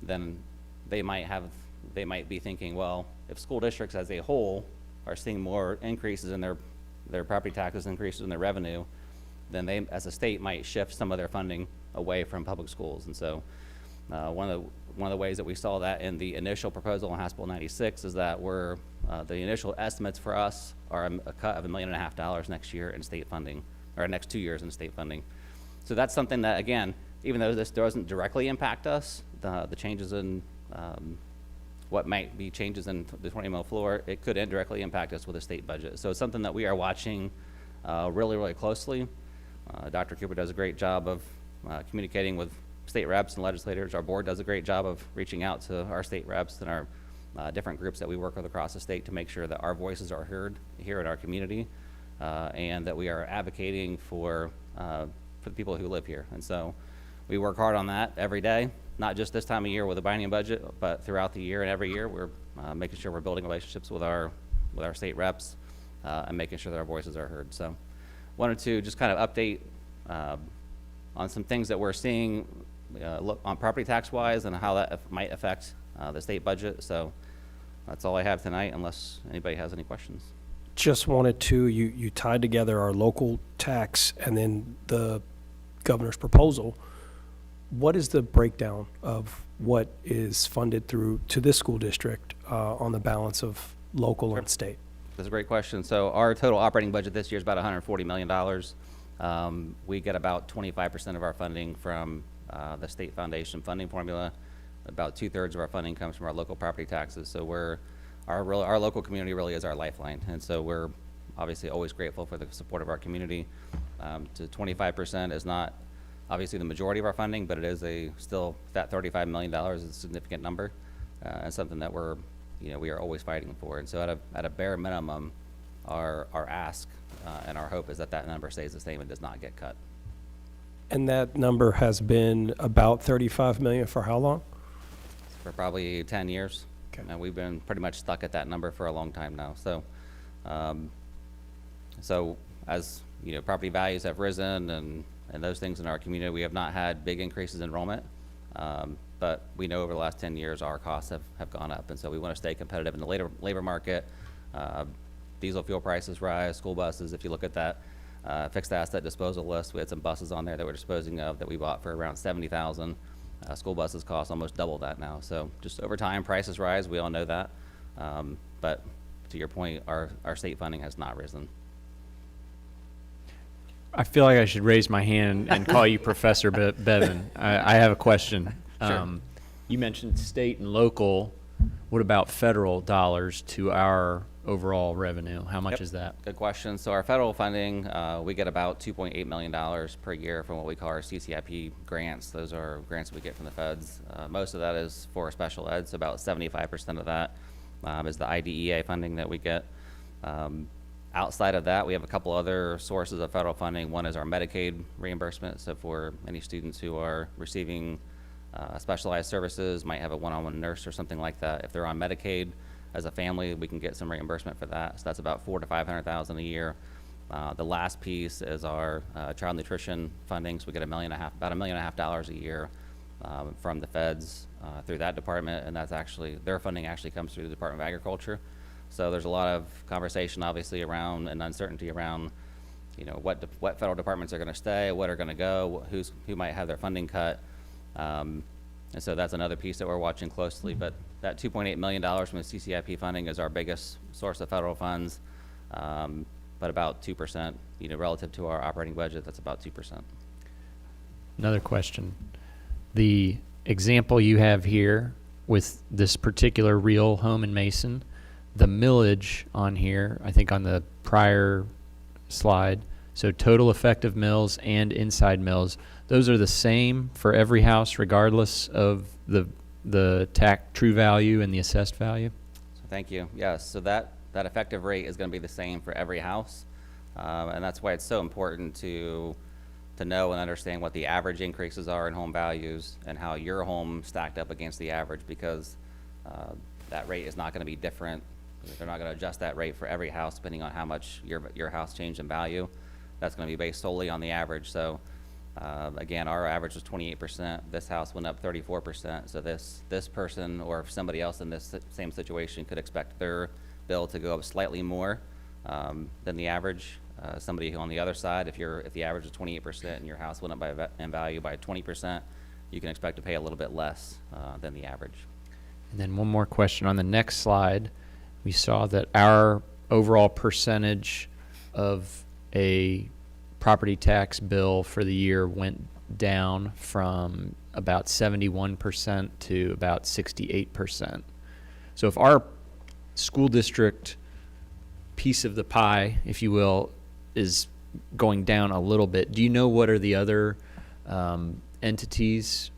then they might be thinking, well, if school districts as a whole are seeing more increases in their property taxes, increases in their revenue, then they, as a state, might shift some of their funding away from public schools. And so one of the ways that we saw that in the initial proposal on House Bill 96 is that the initial estimates for us are a cut of $1.5 million next year in state funding, or next 2 years in state funding. So that's something that, again, even though this doesn't directly impact us, the changes in what might be changes in the 20 mil floor, it could indirectly impact us with a state budget. So it's something that we are watching really, really closely. Dr. Cooper does a great job of communicating with state reps and legislators. Our board does a great job of reaching out to our state reps and our different groups that we work with across the state to make sure that our voices are heard here in our community and that we are advocating for the people who live here. And so we work hard on that every day, not just this time of year with the biennium budget, but throughout the year and every year we're making sure we're building relationships with our state reps and making sure that our voices are heard. So wanted to just kind of update on some things that we're seeing on property tax wise and how that might affect the state budget. So that's all I have tonight unless anybody has any questions. Just wanted to, you tied together our local tax and then the governor's proposal. What is the breakdown of what is funded through to this school district on the balance of local and state? That's a great question. So our total operating budget this year is about $140 million. We get about 25% of our funding from the state foundation funding formula. About 2/3 of our funding comes from our local property taxes. So our local community really is our lifeline. And so we're obviously always grateful for the support of our community. To 25% is not obviously the majority of our funding, but it is still that $35 million is a significant number and something that we are always fighting for. And so at a bare minimum, our ask and our hope is that number stays the same and does not get cut. And that number has been about 35 million for how long? For probably 10 years. Okay. And we've been pretty much stuck at that number for a long time now. So, so as property values have risen and those things in our community, we have not had big increases in enrollment. But we know over the last 10 years our costs have gone up, and so we want to stay competitive in the labor market. Diesel fuel prices rise, school buses, if you look at that fixed asset disposal list, we had some buses on there that we're disposing of that we bought for around $70,000. School buses cost almost double that now. So just over time, prices rise, we all know that. But to your point, our state funding has not risen. I feel like I should raise my hand and call you Professor Bevan. I have a question. Sure. You mentioned state and local. What about federal dollars to our overall revenue? How much is that? Good question. So our federal funding, we get about $2.8 million per year from what we call our CCIP grants. Those are grants we get from the feds. Most of that is for special ed, so about 75% of that is the IDEA funding that we get. Outside of that, we have a couple other sources of federal funding. One is our Medicaid reimbursement. So for any students who are receiving specialized services, might have a one-on-one nurse or something like that. If they're on Medicaid as a family, we can get some reimbursement for that. So that's about $400,000 to $500,000 a year. The last piece is our child nutrition funding. So we get about $1.5 million a year from the feds through that department, and that's actually, their funding actually comes through the Department of Agriculture. So there's a lot of conversation, obviously, around and uncertainty around, what federal departments are going to stay, what are going to go, who might have their funding cut, and so that's another piece that we're watching closely. But that $2.8 million from the CCIP funding is our biggest source of federal funds, but about 2%, relative to our operating budget, that's about 2%. Another question. The example you have here with this particular real home in Mason, the millage on here, I think on the prior slide, so total effective mills and inside mills, those are the same for every house regardless of the true value and the assessed value? So thank you. Yes, so that effective rate is going to be the same for every house, and that's why it's so important to know and understand what the average increases are in home values and how your home stacked up against the average, because that rate is not going to be different. They're not going to adjust that rate for every house depending on how much your house changed in value. That's going to be based solely on the average. So again, our average was 28%. This house went up 34%. So this person or somebody else in this same situation could expect their bill to go up slightly more than the average. Somebody who on the other side, if the average is 28% and your house went up in value by 20%, you can expect to pay a little bit less than the average. And then one more question. On the next slide, we saw that our overall percentage of a property tax bill for the year went down from about 71% to about 68%. So if our school district piece of the pie, if you will, is going down a little bit, do you know what are the other entities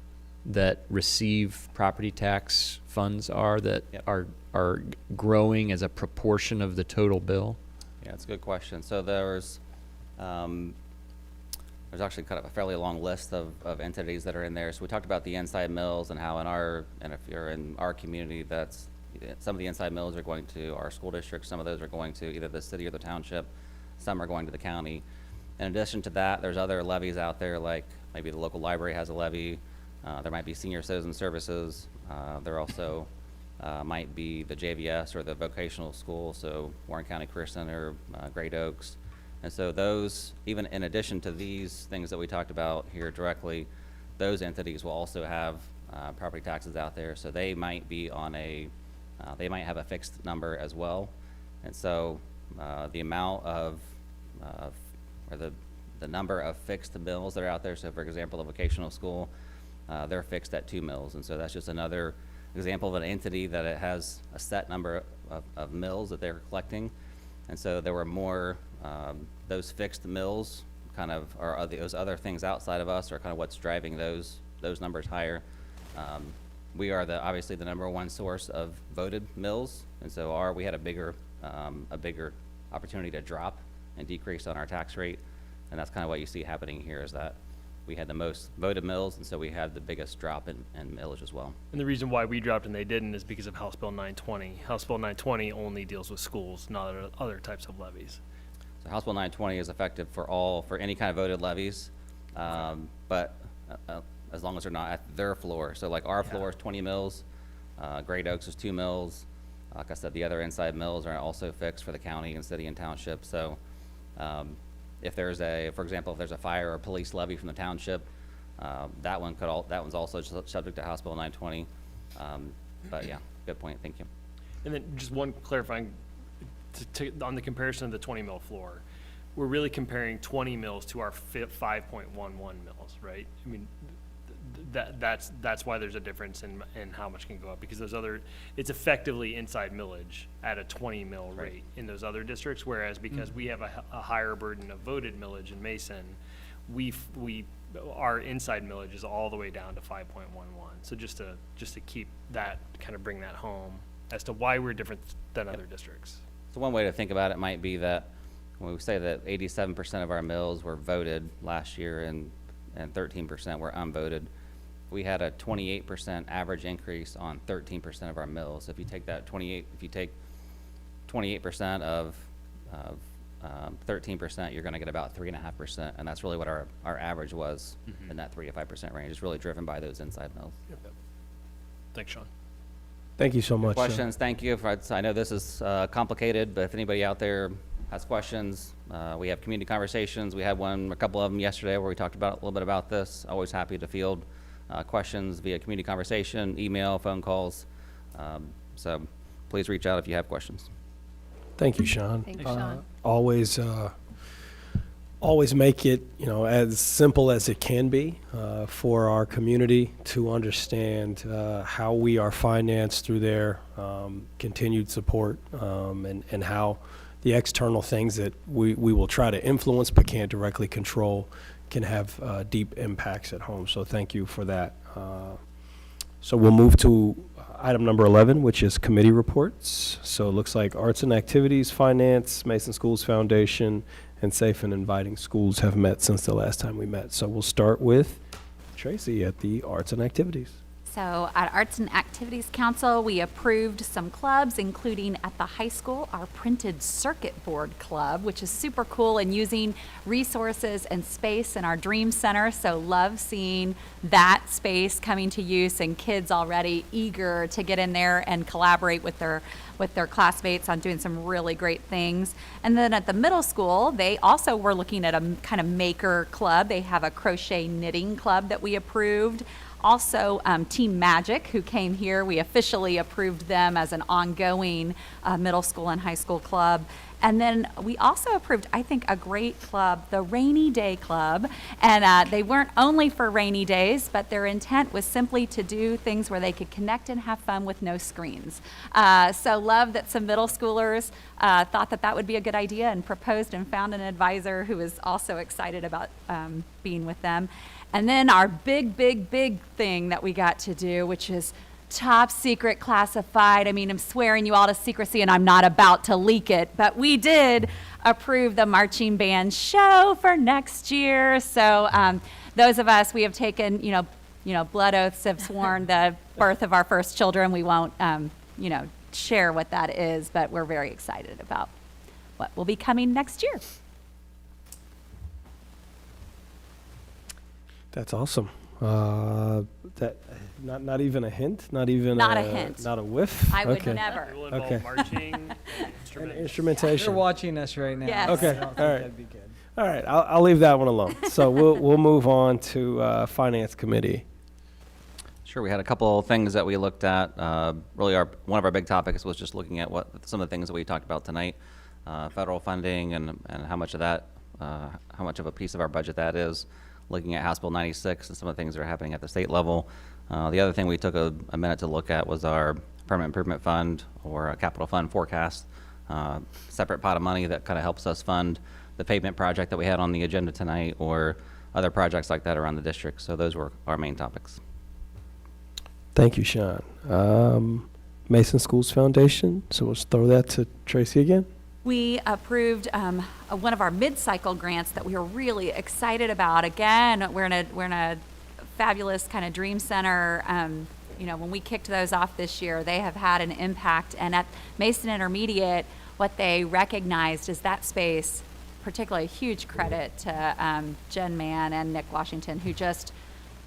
that receive property tax funds are that are growing as a proportion of the total bill? Yeah, it's a good question. So there's actually kind of a fairly long list of entities that are in there. So we talked about the inside mills and how and if you're in our community, that's some of the inside mills are going to our school district. Some of those are going to either the city or the township. Some are going to the county. In addition to that, there's other levies out there, like maybe the local library has a levy. There might be senior citizen services. There also might be the JVS or the vocational school, so Warren County Career Center, Great Oaks. And so those, even in addition to these things that we talked about here directly, those entities will also have property taxes out there. So they might be on they might have a fixed number as well. And so the amount of, or the number of fixed mills that are out there, so for example, a vocational school, they're fixed at 2 mills. And so that's just another example of an entity that it has a set number of mills that they're collecting. And so there were more, those fixed mills kind of, or those other things outside of us are kind of what's driving those numbers higher. We are obviously the #1 source of voted mills. And so we had a bigger opportunity to drop and decrease on our tax rate. And that's kind of what you see happening here, is that we had the most voted mills, and so we had the biggest drop in millage as well. And the reason why we dropped and they didn't is because of House Bill 920. House Bill 920 only deals with schools, not other types of levies. So House Bill 920 is effective for any kind of voted levies, but as long as they're not at their floor. So like our floor is 20 mills, Great Oaks is 2 mills. Like I said, the other inside mills are also fixed for the county and city and township. So if there's for example, if there's a fire or police levy from the township, that one's also subject to House Bill 920. But yeah, good point. Thank you. And then just one clarifying on the comparison of the 20 mil floor, we're really comparing 20 mils to our 5.11 mils, right? I mean, that's why there's a difference in how much can go up, because it's effectively inside millage at a 20 mil rate in those other districts, whereas because we have a higher burden of voted millage in Mason, our inside millage is all the way down to 5.11. So just to keep that, kind of bring that home as to why we're different than other districts. So one way to think about it might be that when we say that 87% of our mills were voted last year and 13% were unvoted, we had a 28% average increase on 13% of our mills. If you take that 28% of 13%, you're going to get about 3.5%, and that's really what our average was in that 3 to 5% range. It's really driven by those inside mills. Thanks, Sean. Thank you so much. Questions? Thank you. I know this is complicated, but if anybody out there has questions, we have community conversations. We had a couple of them yesterday where we talked about a little bit about this. Always happy to field questions via community conversation, email, phone calls. So please reach out if you have questions. Thank you, Sean. Thank you, Sean. Always make it, as simple as it can be for our community to understand how we are financed through their continued support, and how the external things that we will try to influence but can't directly control can have deep impacts at home. So thank you for that. So we'll move to item number 11, which is committee reports. So it looks like Arts and Activities, Finance, Mason Schools Foundation, and Safe and Inviting Schools have met since the last time we met. So we'll start with Tracy at the Arts and Activities. So at Arts and Activities Council, we approved some clubs, including at the high school, our printed circuit board club, which is super cool and using resources and space in our Dream Center. So love seeing that space coming to use and kids already eager to get in there and collaborate with their classmates on doing some really great things. And then at the middle school, they also were looking at a kind of maker club. They have a crochet knitting club that we approved. Also, Team Magic, who came here, we officially approved them as an ongoing middle school and high school club. And then we also approved, I think, a great club, the Rainy Day Club. And they weren't only for rainy days, but their intent was simply to do things where they could connect and have fun with no screens. So love that some middle schoolers thought that would be a good idea and proposed and found an advisor who was also excited about being with them. And then our big thing that we got to do, which is top secret classified. I mean, I'm swearing you all to secrecy and I'm not about to leak it, but we did approve the marching band show for next year. So those of us, we have taken, blood oaths, have sworn the birth of our first children. We won't, share what that is, but we're very excited about what will be coming next year. That's awesome. That not even a hint, not even Not a hint. not a whiff. I would Okay. never. It will involve marching and And instruments. instrumentation. You're watching us right now. Yes. Okay. I don't think All right. that'd be good. All right, I'll leave that one alone. So we'll move on to Finance Committee. Sure, we had a couple of things that we looked at. Really, one of our big topics was just looking at some of the things that we talked about tonight, federal funding and how much of that, how much of a piece of our budget that is. Looking at House Bill 96 and some of the things that are happening at the state level. The other thing we took a minute to look at was our permanent improvement fund or a capital fund forecast, separate pot of money that kind of helps us fund the pavement project that we had on the agenda tonight or other projects like that around the district. So those were our main topics. Thank you, Sean. Mason Schools Foundation. So let's throw that to Tracy again. We approved one of our mid-cycle grants that we were really excited about. Again, we're in a fabulous kind of dream center. When we kicked those off this year, they have had an impact. And at Mason Intermediate, what they recognized is that space, particularly huge credit to Jen Mann and Nick Washington, who just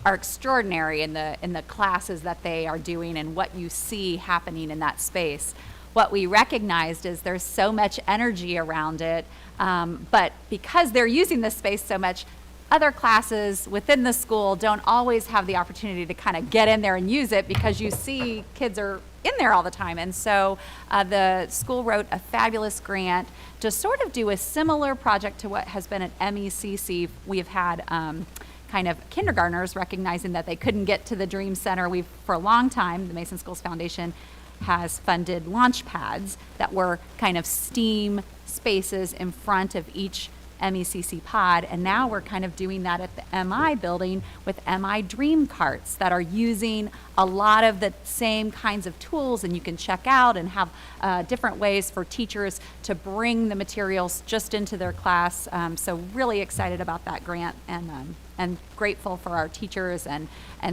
are extraordinary in the classes that they are doing and what you see happening in that space. What we recognized is there's so much energy around it, but because they're using this space so much, other classes within the school don't always have the opportunity to kind of get in there and use it because you see kids are in there all the time. And so the school wrote a fabulous grant to sort of do a similar project to what has been at MECC. We've had kind of kindergartners recognizing that they couldn't get to the Dream Center. For a long time, the Mason Schools Foundation has funded launch pads that were kind of STEAM spaces in front of each MECC Pod, and now we're kind of doing that at the MI building with MI Dream Carts that are using a lot of the same kinds of tools, and you can check out and have different ways for teachers to bring the materials just into their class. So really excited about that grant, and grateful for our teachers and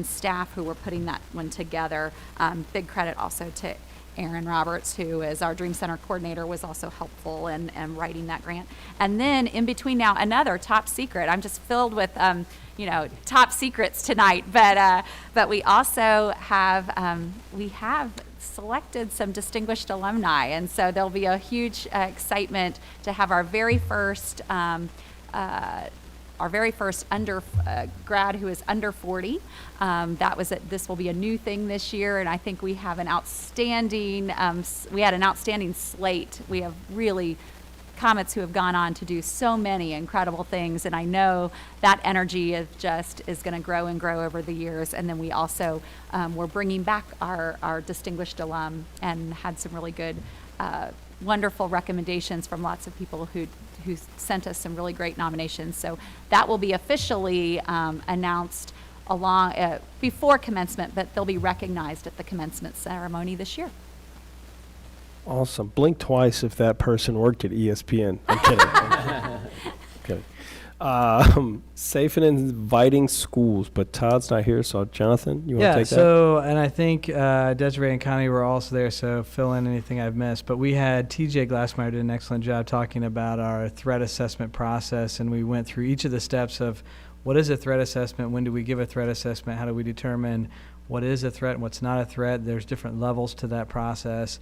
staff who were putting that one together. Big credit also to Aaron Roberts, who is our Dream Center coordinator, was also helpful in writing that grant. And then in between now, another top secret. I'm just filled with, top secrets tonight. But we also have, selected some distinguished alumni. And so there'll be a huge excitement to have our very first grad who is under 40. This will be a new thing this year, and I think we have an outstanding, slate. We have really comets who have gone on to do so many incredible things, and I know that energy is going to grow and grow over the years. And then we also, we're bringing back our distinguished alum, and had some really good, wonderful recommendations from lots of people who sent us some really great nominations. So that will be officially announced before commencement, but they'll be recognized at the commencement ceremony this year. Awesome. Blink twice if that person worked at ESPN. I'm kidding. Okay. Safe and inviting schools, but Todd's not here, so Jonathan, you want to take that? So, and I think Desiree and Connie were also there, so fill in anything I've missed. But we had TJ Glassmeyer did an excellent job talking about our threat assessment process, and we went through each of the steps of what is a threat assessment, when do we give a threat assessment, how do we determine what is a threat and what's not a threat. There's different levels to that process.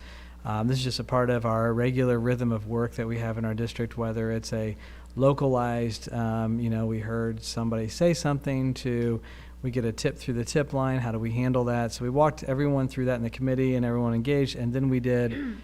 This is just a part of our regular rhythm of work that we have in our district, whether it's a localized, we heard somebody say something, to we get a tip through the tip line, how do we handle that? So we walked everyone through that in the committee, and everyone engaged, and then we did,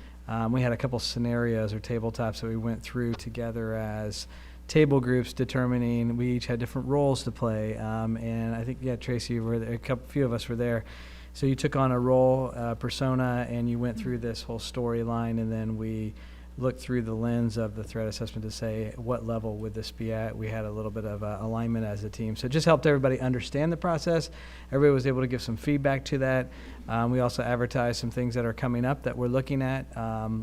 we had a couple scenarios or tabletops that we went through together as table groups, determining we each had different roles to play, and I think, Tracy, you were there, few of us were there. So you took on a role, persona, and you went through this whole storyline, and then we looked through the lens of the threat assessment to say, what level would this be at? We had a little bit of alignment as a team. So it just helped everybody understand the process. Everybody was able to give some feedback to that. We also advertised some things that are coming up that we're looking at,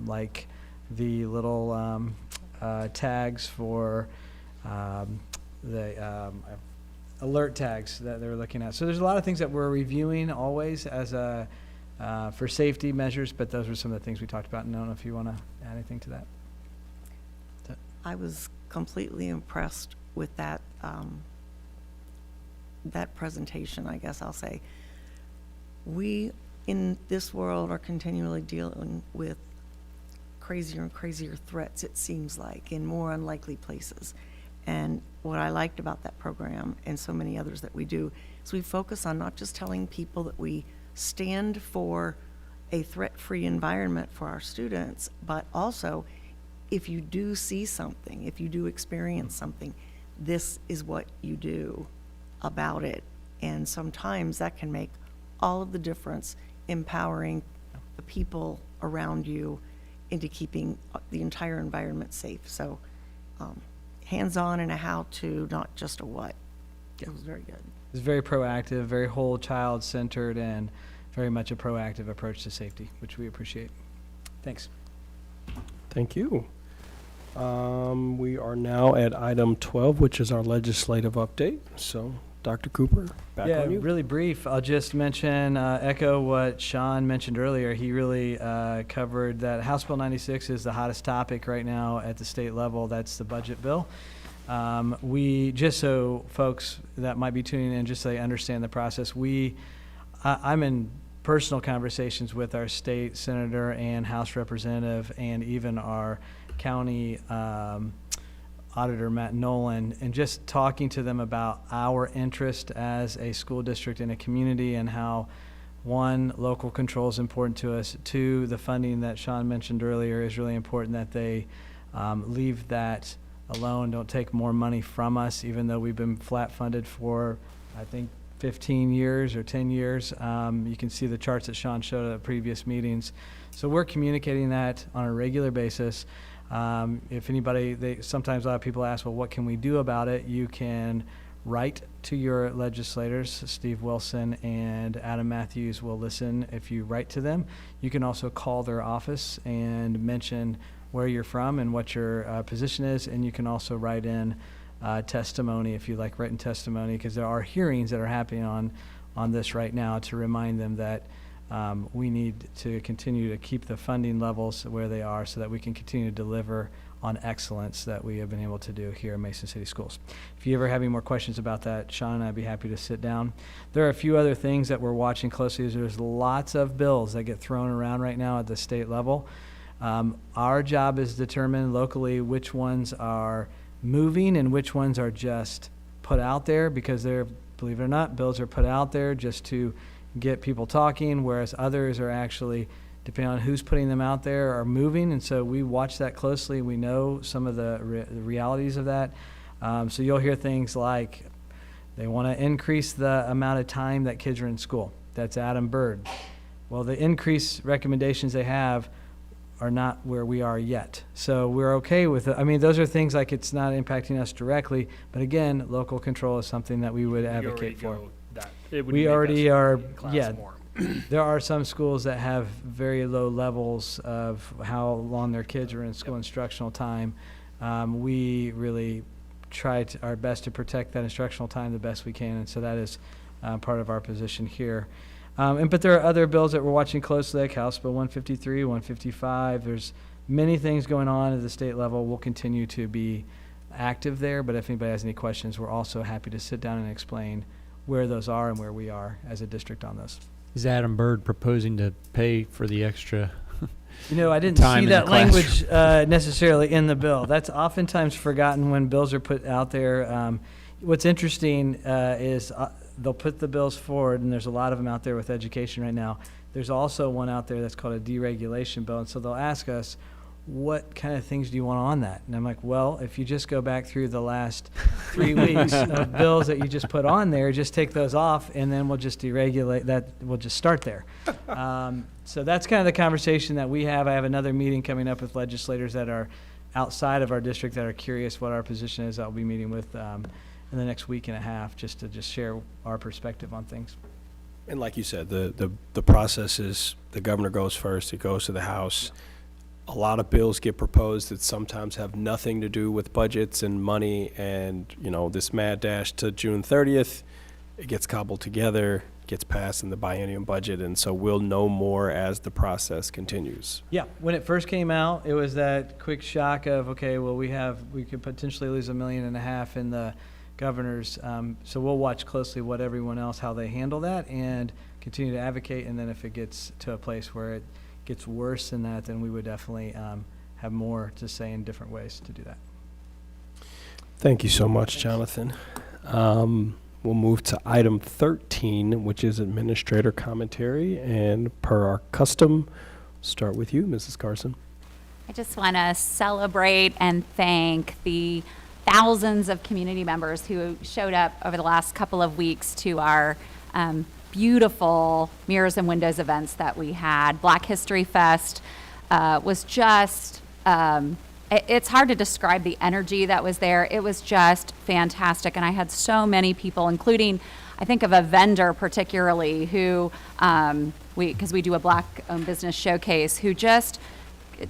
like the little tags for the alert tags that they're looking at. So there's a lot of things that we're reviewing always as for safety measures, but those were some of the things we talked about, and I don't know if you want to add anything to that. I was completely impressed with that that presentation, I guess I'll say. We, in this world, are continually dealing with crazier and crazier threats, it seems like, in more unlikely places. And what I liked about that program, and so many others that we do, is we focus on not just telling people that we stand for a threat-free environment for our students, but also, if you do see something, if you do experience something, this is what you do about it. And sometimes that can make all of the difference, empowering the people around you into keeping the entire environment safe. So hands-on and a how-to, not just a what. It was very good. It's very proactive, very whole child-centered, and very much a proactive approach to safety, which we appreciate. Thanks. Thank you. We are now at item 12, which is our legislative update. So, Dr. Cooper, back on you. Really brief. I'll just mention, echo what Sean mentioned earlier. He really covered that House Bill 96 is the hottest topic right now at the state level. That's the budget bill. We, just so folks that might be tuning in, just so they understand the process, I'm in personal conversations with our state senator and House representative, and even our county auditor, Matt Nolan, and just talking to them about our interest as a school district in a community, and how, one, local control is important to us. Two, the funding that Sean mentioned earlier is really important, that they leave that alone, don't take more money from us, even though we've been flat funded for, I think, 15 years or 10 years. You can see the charts that Sean showed at previous meetings. So we're communicating that on a regular basis. If anybody, sometimes a lot of people ask, well, what can we do about it? You can write to your legislators. Steve Wilson and Adam Matthews will listen if you write to them. You can also call their office and mention where you're from and what your position is, and you can also write in testimony if you like written testimony, because there are hearings that are happening on this right now to remind them that we need to continue to keep the funding levels where they are so that we can continue to deliver on excellence that we have been able to do here at Mason City Schools. If you ever have any more questions about that, Sean and I'd be happy to sit down. There are a few other things that we're watching closely. There's lots of bills that get thrown around right now at the state level. Our job is to determine locally which ones are moving and which ones are just put out there, because they're, believe it or not, bills are put out there just to get people talking, whereas others are actually, depending on who's putting them out there, are moving. And so we watch that closely. We know some of the realities of that. So you'll hear things like they want to increase the amount of time that kids are in school. That's Adam Byrd. Well, the increase recommendations they have are not where we are yet. So we're okay with it. I mean, those are things like it's not impacting us directly, but again, local control is something that we would advocate for. We already are, yeah. There are some schools that have very low levels of how long their kids are in school instructional time. We really try our best to protect that instructional time the best we can, and so that is part of our position here. But there are other bills that we're watching closely, like House Bill 153, 155. There's many things going on at the state level. We'll continue to be active there, but if anybody has any questions, we're also happy to sit down and explain where those are and where we are as a district on this. Is Adam Byrd proposing to pay for the extra You know, I didn't time see in that the language necessarily in the bill. That's oftentimes forgotten when bills are put out there. What's interesting is they'll put the bills forward, and there's a lot of them out there with education right now. There's also one out there that's called a deregulation bill, and so they'll ask us, what kind of things do you want on that? And I'm like, well, if you just go back through the last 3 weeks of bills that you just put on there, just take those off, and then we'll just deregulate that. We'll just start there. So that's kind of the conversation that we have. I have another meeting coming up with legislators that are outside of our district that are curious what our position is. I'll be meeting with in the next week and a half just to share our perspective on things. And like you said, the process is the governor goes first, it goes to the House. A lot of bills get proposed that sometimes have nothing to do with budgets and money, and you know, this mad dash to June 30th, it gets cobbled together, gets passed in the biennium budget, and so we'll know more as the process continues. Yeah, when it first came out, it was that quick shock of, okay, well, we could potentially lose $1.5 million in the governors. So we'll watch closely what everyone else, how they handle that, and continue to advocate. And then if it gets to a place where it gets worse than that, then we would definitely have more to say in different ways to do that. Thank you so much, Jonathan. We'll move to item 13, which is administrator commentary, and per our custom, start with you, Mrs. Carson. I just want to celebrate and thank the thousands of community members who showed up over the last couple of weeks to our beautiful Mirrors and Windows events that we had. Black History Fest was just, it's hard to describe the energy that was there. It was just fantastic. And I had so many people, including, I think of a vendor particularly who, because we do a Black-owned business showcase, who just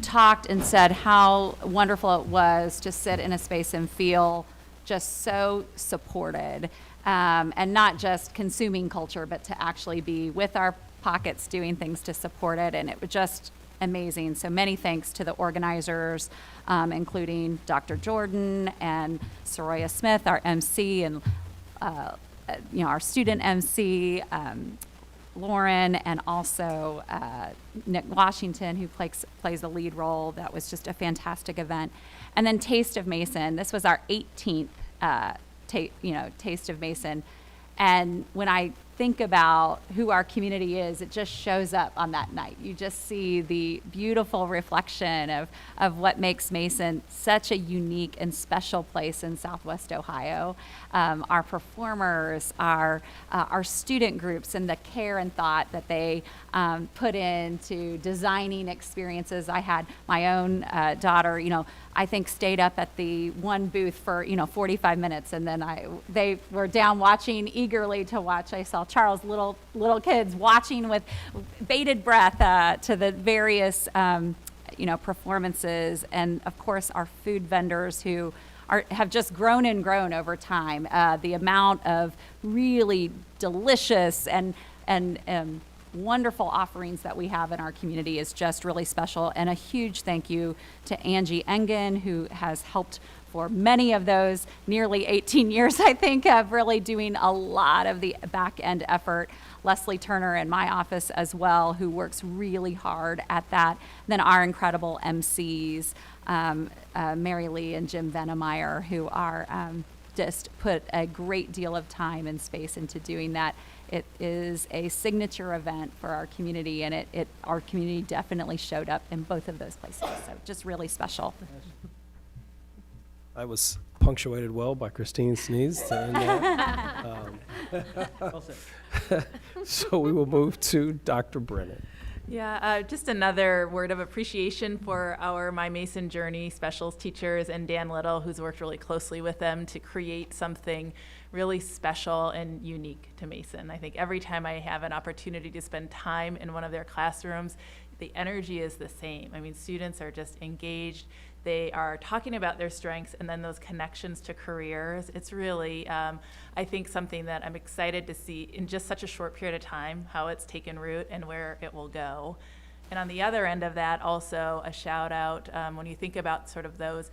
talked and said how wonderful it was to sit in a space and feel just so supported. And not just consuming culture, but to actually be with our pockets doing things to support it. And it was just amazing. So many thanks to the organizers, including Dr. Jordan and Soraya Smith, our MC, and our student MC, Lauren, and also Nick Washington, who plays the lead role. That was just a fantastic event. And then Taste of Mason. This was our 18th Taste of Mason. And when I think about who our community is, it just shows up on that night. You just see the beautiful reflection of what makes Mason such a unique and special place in Southwest Ohio. Our performers, our student groups, and the care and thought that they put into designing experiences. I had my own daughter, I think stayed up at the one booth for 45 minutes, and then they were down watching eagerly to watch. I saw Charles' little kids watching with bated breath to the various performances, and of course our food vendors who have just grown and grown over time. The amount of really delicious and wonderful offerings that we have in our community is just really special. And a huge thank you to Angie Engen, who has helped for many of those nearly 18 years, I think, of really doing a lot of the back end effort. Leslie Turner in my office as well, who works really hard at that. Then our incredible MCs, Mary Lee and Jim Venemeyer, who are just put a great deal of time and space into doing that. It is a signature event for our community, and our community definitely showed up in both of those places. So just really special. I was punctuated well by Christine's sneeze to end that. So we will move to Dr. Brennan. Yeah, just another word of appreciation for our My Mason Journey specials teachers and Dan Little, who's worked really closely with them to create something really special and unique to Mason. I think every time I have an opportunity to spend time in one of their classrooms, the energy is the same. I mean, students are just engaged. They are talking about their strengths and then those connections to careers. It's really, I think, something that I'm excited to see in just such a short period of time, how it's taken root and where it will go. And on the other end of that, also a shout out, when you think about sort of the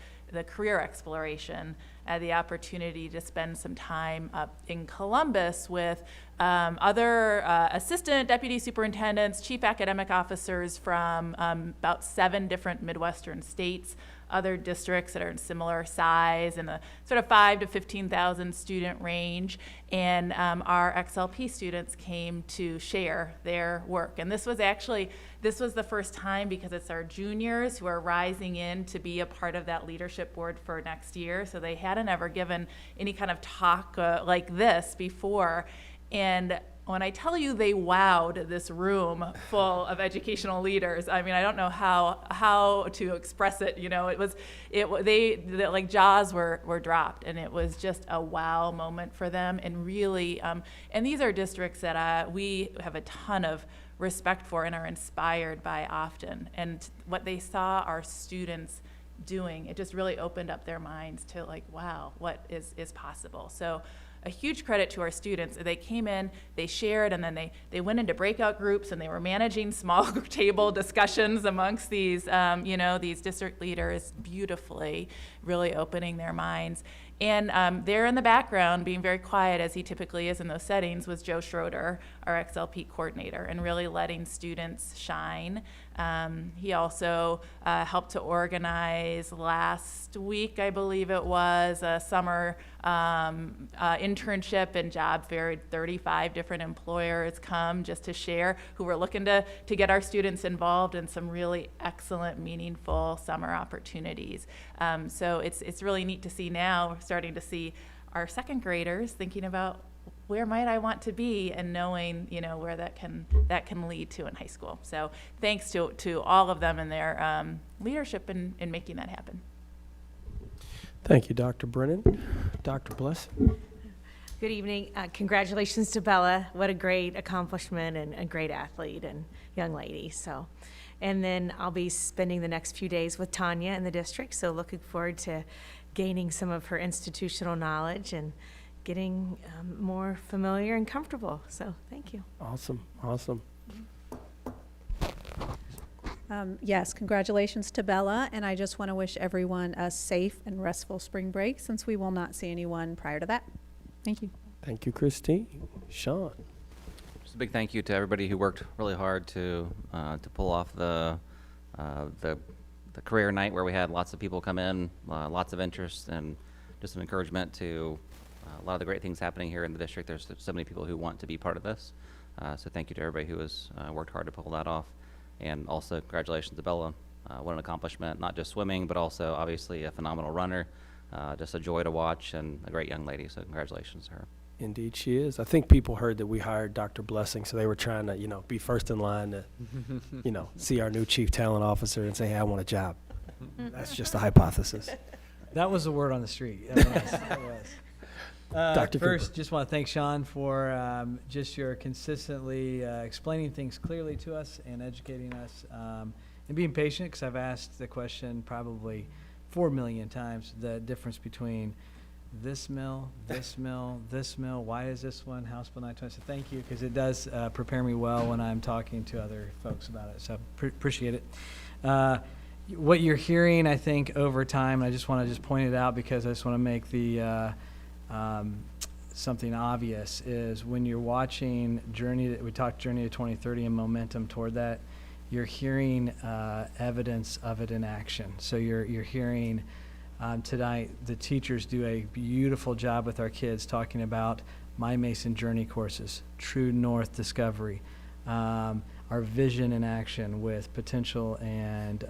career exploration, the opportunity to spend some time up in Columbus with other assistant deputy superintendents, chief academic officers from about 7 different Midwestern states, other districts that are in similar size in the sort of 5,000 to 15,000 student range. And our XLP students came to share their work. And this was the first time, because it's our juniors who are rising in to be a part of that leadership board for next year. So they hadn't ever given any kind of talk like this before. And when I tell you they wowed this room full of educational leaders, I mean, I don't know how to express it. Like jaws were dropped, and it was just a wow moment for them. And really, and these are districts that we have a ton of respect for and are inspired by often. And what they saw our students doing, it just really opened up their minds to like, wow, what is possible. So a huge credit to our students. They came in, they shared, and then they went into breakout groups, and they were managing small table discussions amongst these, these district leaders beautifully, really opening their minds. And there in the background, being very quiet as he typically is in those settings, was Joe Schroeder, our XLP coordinator, and really letting students shine. He also helped to organize last week, I believe it was, a summer internship and job fair. 35 different employers come just to share, who were looking to get our students involved in some really excellent, meaningful summer opportunities. So it's really neat to see now, starting to see our second graders thinking about where might I want to be, and knowing where that can lead to in high school. So thanks to all of them and their leadership in making that happen. Thank you, Dr. Brennan. Dr. Bliss. Good evening. Congratulations to Bella. What a great accomplishment and a great athlete and young lady. So, and then I'll be spending the next few days with Tanya in the district. So looking forward to gaining some of her institutional knowledge and getting more familiar and comfortable. So thank you. Awesome. Yes, congratulations to Bella, and I just want to wish everyone a safe and restful spring break, since we will not see anyone prior to that. Thank you. Thank you, Christine. Sean. Just a big thank you to everybody who worked really hard to pull off the career night, where we had lots of people come in, lots of interest, and just an encouragement to a lot of the great things happening here in the district. There's so many people who want to be part of this. So thank you to everybody who has worked hard to pull that off. And also congratulations to Bella. What an accomplishment, not just swimming, but also obviously a phenomenal runner. Just a joy to watch and a great young lady. So congratulations to her. Indeed, she is. I think people heard that we hired Dr. Blessing, so they were trying to, be first in line to, see our new chief talent officer and say, hey, I want a job. That's just a hypothesis. That was the word on the street. That was. Dr. First, Cooper. just want to thank Sean for just your consistently explaining things clearly to us and educating us and being patient, because I've asked the question probably 4 million times, the difference between this mill, this mill, this mill, why is this one House Bill 920? So thank you, because it does prepare me well when I'm talking to other folks about it. So appreciate it. What you're hearing, I think, over time, I just want to point it out because I just want to make the something obvious, is when you're watching Journey, we talked Journey to 2030 and momentum toward that, you're hearing evidence of it in action. So you're hearing tonight the teachers do a beautiful job with our kids talking about My Mason Journey courses, True North Discovery, our vision in action with potential and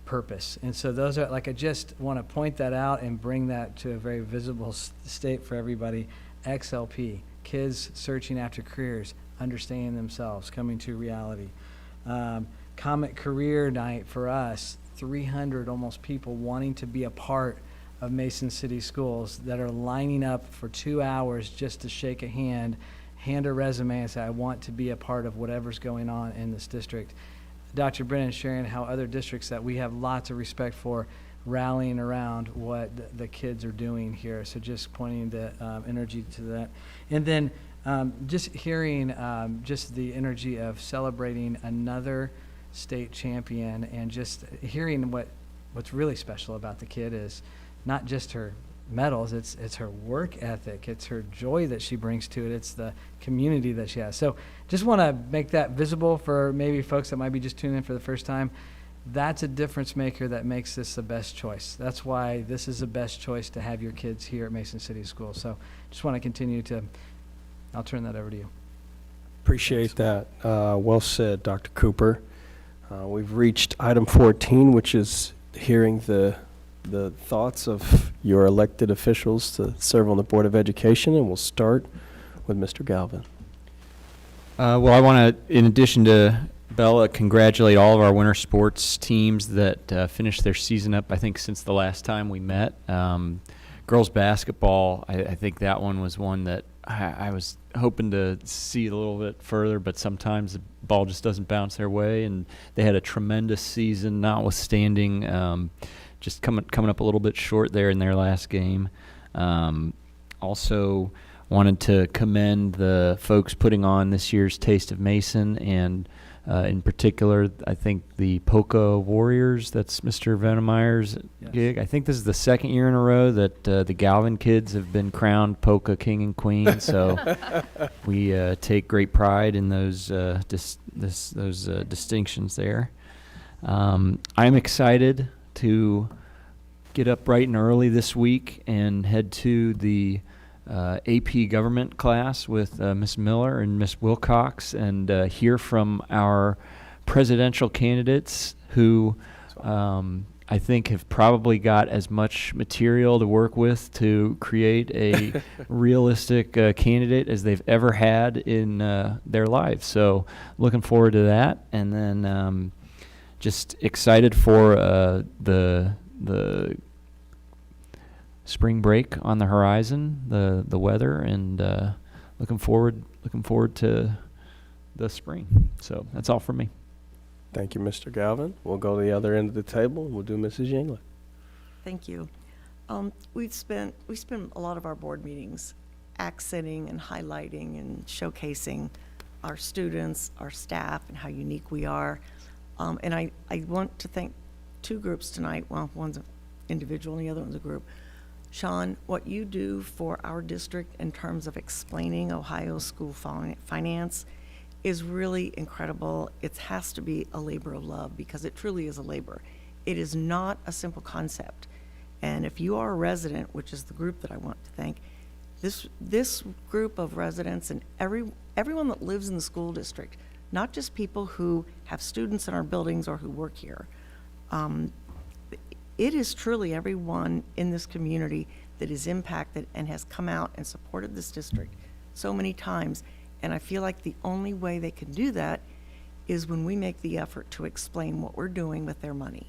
purpose. And so those are, I just want to point that out and bring that to a very visible state for everybody. XLP, kids searching after careers, understanding themselves, coming to reality. Comet Career Night for us, 300 almost people wanting to be a part of Mason City Schools that are lining up for 2 hours just to shake a hand a resume and say, I want to be a part of whatever's going on in this district. Dr. Brennan sharing how other districts that we have lots of respect for rallying around what the kids are doing here. So just pointing the energy to that. And then just hearing just the energy of celebrating another state champion, and just hearing what's really special about the kid is not just her medals, it's her work ethic, it's her joy that she brings to it, it's the community that she has. So just want to make that visible for maybe folks that might be just tuning in for the first time. That's a difference maker that makes this the best choice. That's why this is the best choice to have your kids here at Mason City Schools. So just want to continue to, I'll turn that over to you. Appreciate that. Well said, Dr. Cooper. We've reached item 14, which is hearing the thoughts of your elected officials to serve on the Board of Education, and we'll start with Mr. Galvin. Well, I want to, in addition to Bella, congratulate all of our winter sports teams that finished their season up, I think, since the last time we met. Girls basketball, I think that one was one that I was hoping to see a little bit further, but sometimes the ball just doesn't bounce their way, and they had a tremendous season, notwithstanding just coming up a little bit short there in their last game. Also wanted to commend the folks putting on this year's Taste of Mason, and in particular, I think the Polka Warriors, that's Mr. Venemeyer's gig. I think this is the second year in a row that the Galvin kids have been crowned Polka King and Queen, so we take great pride in those distinctions there. I'm excited to get up bright and early this week and head to the AP government class with Miss Miller and Miss Wilcox, and hear from our presidential candidates who I think have probably got as much material to work with to create a realistic candidate as they've ever had in their lives. So looking forward to that, and then just excited for the spring break on the horizon, the weather, and looking forward to the spring. So that's all from me. Thank you, Mr. Galvin. We'll go to the other end of the table, and we'll do Mrs. Yingler. Thank you. We spent a lot of our board meetings accenting and highlighting and showcasing our students, our staff, and how unique we are. And I want to thank two groups tonight. Well, one's an individual and the other one's a group. Sean, what you do for our district in terms of explaining Ohio school finance is really incredible. It has to be a labor of love, because it truly is a labor. It is not a simple concept. And if you are a resident, which is the group that I want to thank, This group of residents and everyone that lives in the school district, not just people who have students in our buildings or who work here, it is truly everyone in this community that is impacted and has come out and supported this district so many times. And I feel like the only way they can do that is when we make the effort to explain what we're doing with their money.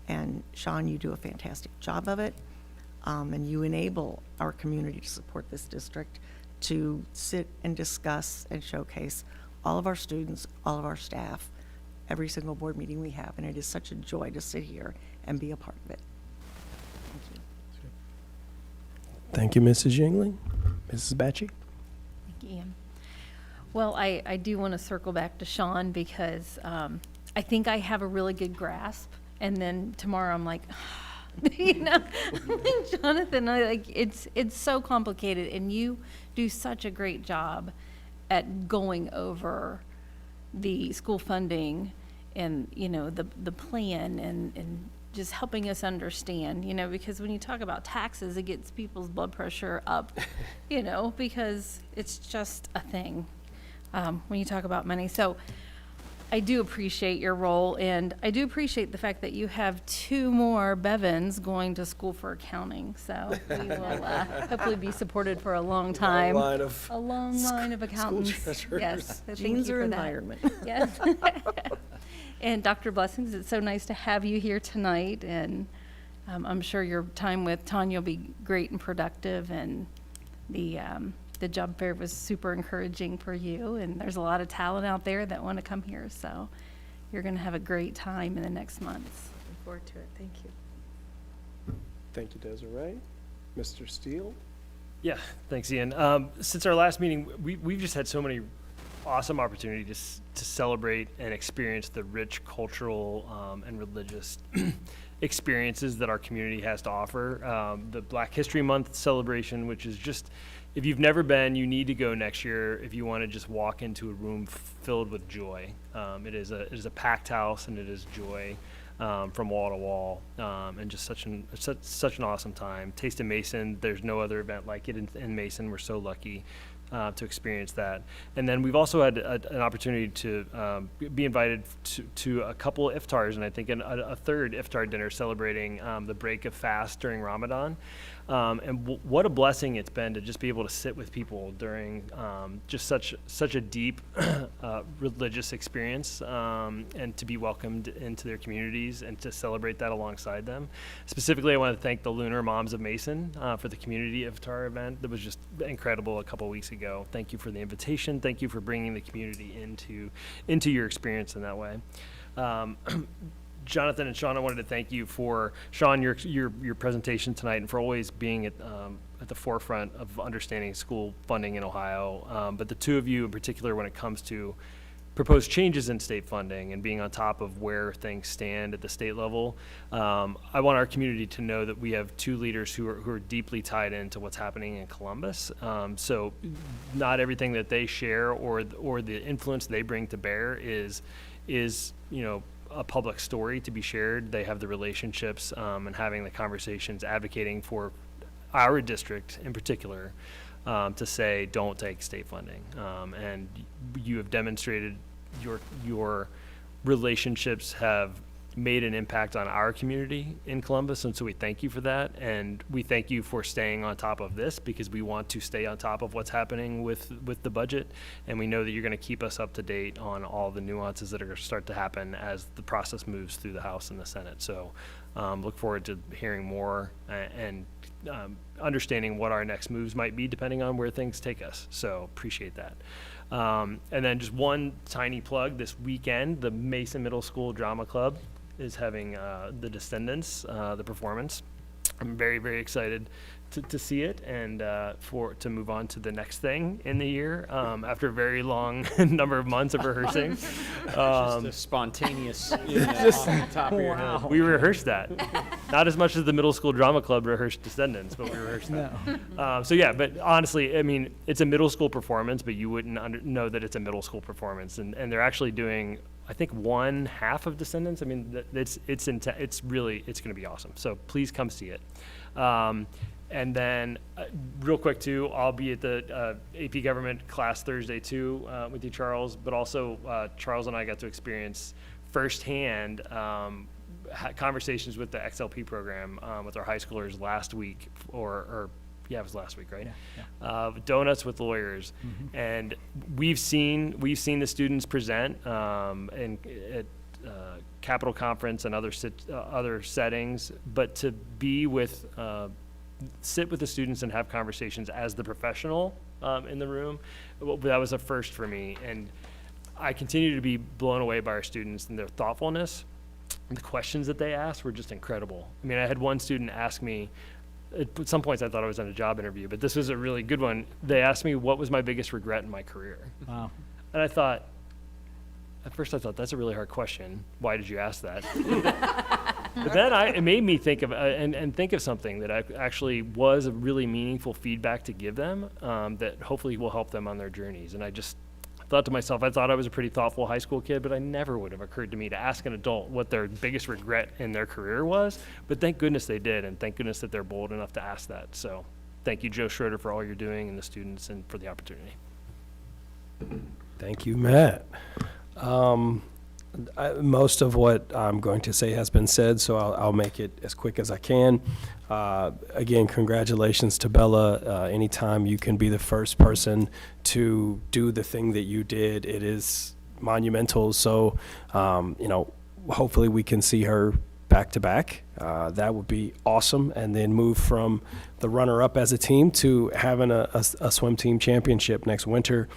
And Sean, you do a fantastic job of it. And you enable our community to support this district, to sit and discuss and showcase all of our students, all of our staff, every single board meeting we have. And it is such a joy to sit here and be a part of it. Thank you. Thank you, Mrs. Yingling. Mrs. Batchy? Thank you, Ian. Well, I do want to circle back to Sean because I think I have a really good grasp. And then tomorrow I'm like, Jonathan, it's so complicated, and you do such a great job at going over the school funding and, the plan and just helping us understand, because when you talk about taxes, it gets people's blood pressure up, because it's just a thing when you talk about money. So I do appreciate your role, and I do appreciate the fact that you have 2 more Bevins going to school for accounting. So we will hopefully be supported for a long time. A long line of accountants. Yes. So Genes are that. environment. Yes. And Dr. Blessings, it's so nice to have you here tonight, and I'm sure your time with Tanya will be great and productive, and the job fair was super encouraging for you, and there's a lot of talent out there that want to come here, so you're going to have a great time in the next months. Looking forward to it. Thank you. Thank you, Desiree. Mr. Steele? Yeah, thanks, Ian. Since our last meeting, we've just had so many awesome opportunities to celebrate and experience the rich cultural and religious experiences that our community has to offer. The Black History Month celebration, which is just, if you've never been, you need to go next year if you want to just walk into a room filled with joy. It is a packed house, and it is joy from wall to wall, and just such an awesome time. Taste of Mason, there's no other event like it in Mason. We're so lucky to experience that. And then we've also had an opportunity to be invited to a couple of iftars, and I think a third iftar dinner celebrating the break of fast during Ramadan. And what a blessing it's been to just be able to sit with people during just such a deep religious experience, and to be welcomed into their communities and to celebrate that alongside them. Specifically, I want to thank the Lunar Moms of Mason for the community iftar event that was just incredible a couple weeks ago. Thank you for the invitation. Thank you for bringing the community into your experience in that way. Jonathan and Sean, I wanted to thank you for, Sean, your presentation tonight, and for always being at the forefront of understanding school funding in Ohio. But the 2 of you in particular, when it comes to proposed changes in state funding and being on top of where things stand at the state level, I want our community to know that we have 2 leaders who are deeply tied into what's happening in Columbus. So not everything that they share or the influence they bring to bear is a public story to be shared. They have the relationships and having the conversations, advocating for our district in particular, to say don't take state funding. And you have demonstrated your relationships have made an impact on our community in Columbus, and so we thank you for that, and we thank you for staying on top of this, because we want to stay on top of what's happening with the budget, and we know that you're going to keep us up to date on all the nuances that are going to start to happen as the process moves through the House and the Senate. So look forward to hearing more and understanding what our next moves might be depending on where things take us. So appreciate that. And then just one tiny plug: this weekend, the Mason Middle School Drama Club is having the Descendants, the performance. I'm very, very excited to see it and to move on to the next thing in the year after a very long number of months of rehearsing. Just a spontaneous off the top of your head. We rehearsed that. Not as much as the Middle School Drama Club rehearsed Descendants, but we rehearsed that. So yeah, but honestly, I mean, it's a middle school performance, but you wouldn't know that it's a middle school performance. And they're actually doing, I think, 1/2 of Descendants. I mean, it's going to be awesome. So please come see it. And then, real quick too, I'll be at the AP Government class Thursday too with you, Charles. But also, Charles and I got to experience firsthand conversations with the XLP program with our high schoolers last week, or yeah, it was last week, right? Yeah. Donuts with lawyers, and we've seen the students present at Capitol Conference and other settings, but to be with sit with the students and have conversations as the professional in the room, that was a first for me, and I continue to be blown away by our students and their thoughtfulness. And the questions that they asked were just incredible. I mean, I had one student ask me, at some points I thought I was on a job interview, but this was a really good one. They asked me what was my biggest regret in my career. Wow. And at first I thought, that's a really hard question. Why did you ask that? But then it made me think of, think of something that actually was a really meaningful feedback to give them that hopefully will help them on their journeys. And I just thought to myself, I thought I was a pretty thoughtful high school kid, but I never would have occurred to me to ask an adult what their biggest regret in their career was. But thank goodness they did, and thank goodness that they're bold enough to ask that. So thank you, Joe Schroeder, for all you're doing, and the students, and for the opportunity. Thank you, Matt. Most of what I'm going to say has been said, so I'll make it as quick as I can. Again, congratulations to Bella. Anytime you can be the first person to do the thing that you did, it is monumental. So, hopefully we can see her back to back. That would be awesome. And then move from the runner-up as a team to having a swim team championship next winter.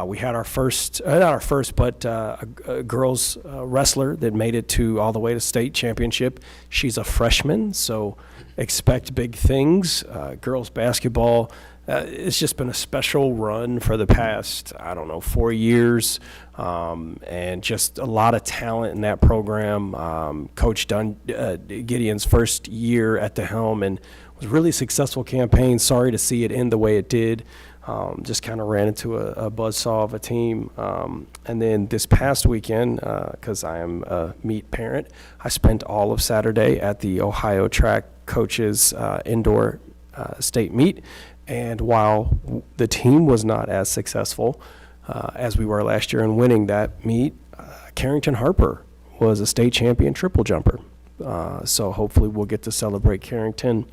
We had our first, not our first, but a girls wrestler that made it all the way to state championship. She's a freshman, so expect big things. Girls basketball, it's just been a special run for the past, 4 years, and just a lot of talent in that program. Coach Gideon's first year at the helm, and was a really successful campaign. Sorry to see it end the way it did. Just kind of ran into a buzzsaw of a team. And then this past weekend, because I am a meet parent, I spent all of Saturday at the Ohio Track Coaches Indoor State Meet. And while the team was not as successful as we were last year in winning that meet, Carrington Harper was a state champion triple jumper. So hopefully we'll get to celebrate Carrington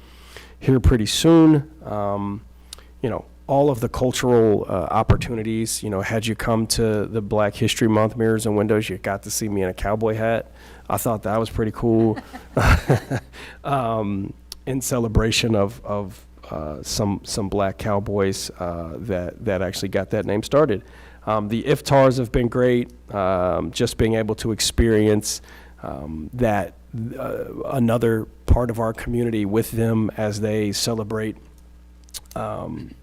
here pretty soon. All of the cultural opportunities, had you come to the Black History Month Mirrors and Windows, you got to see me in a cowboy hat. I thought that was pretty cool. In celebration of some black cowboys that actually got that name started. The iftars have been great. Just being able to experience that another part of our community with them as they celebrate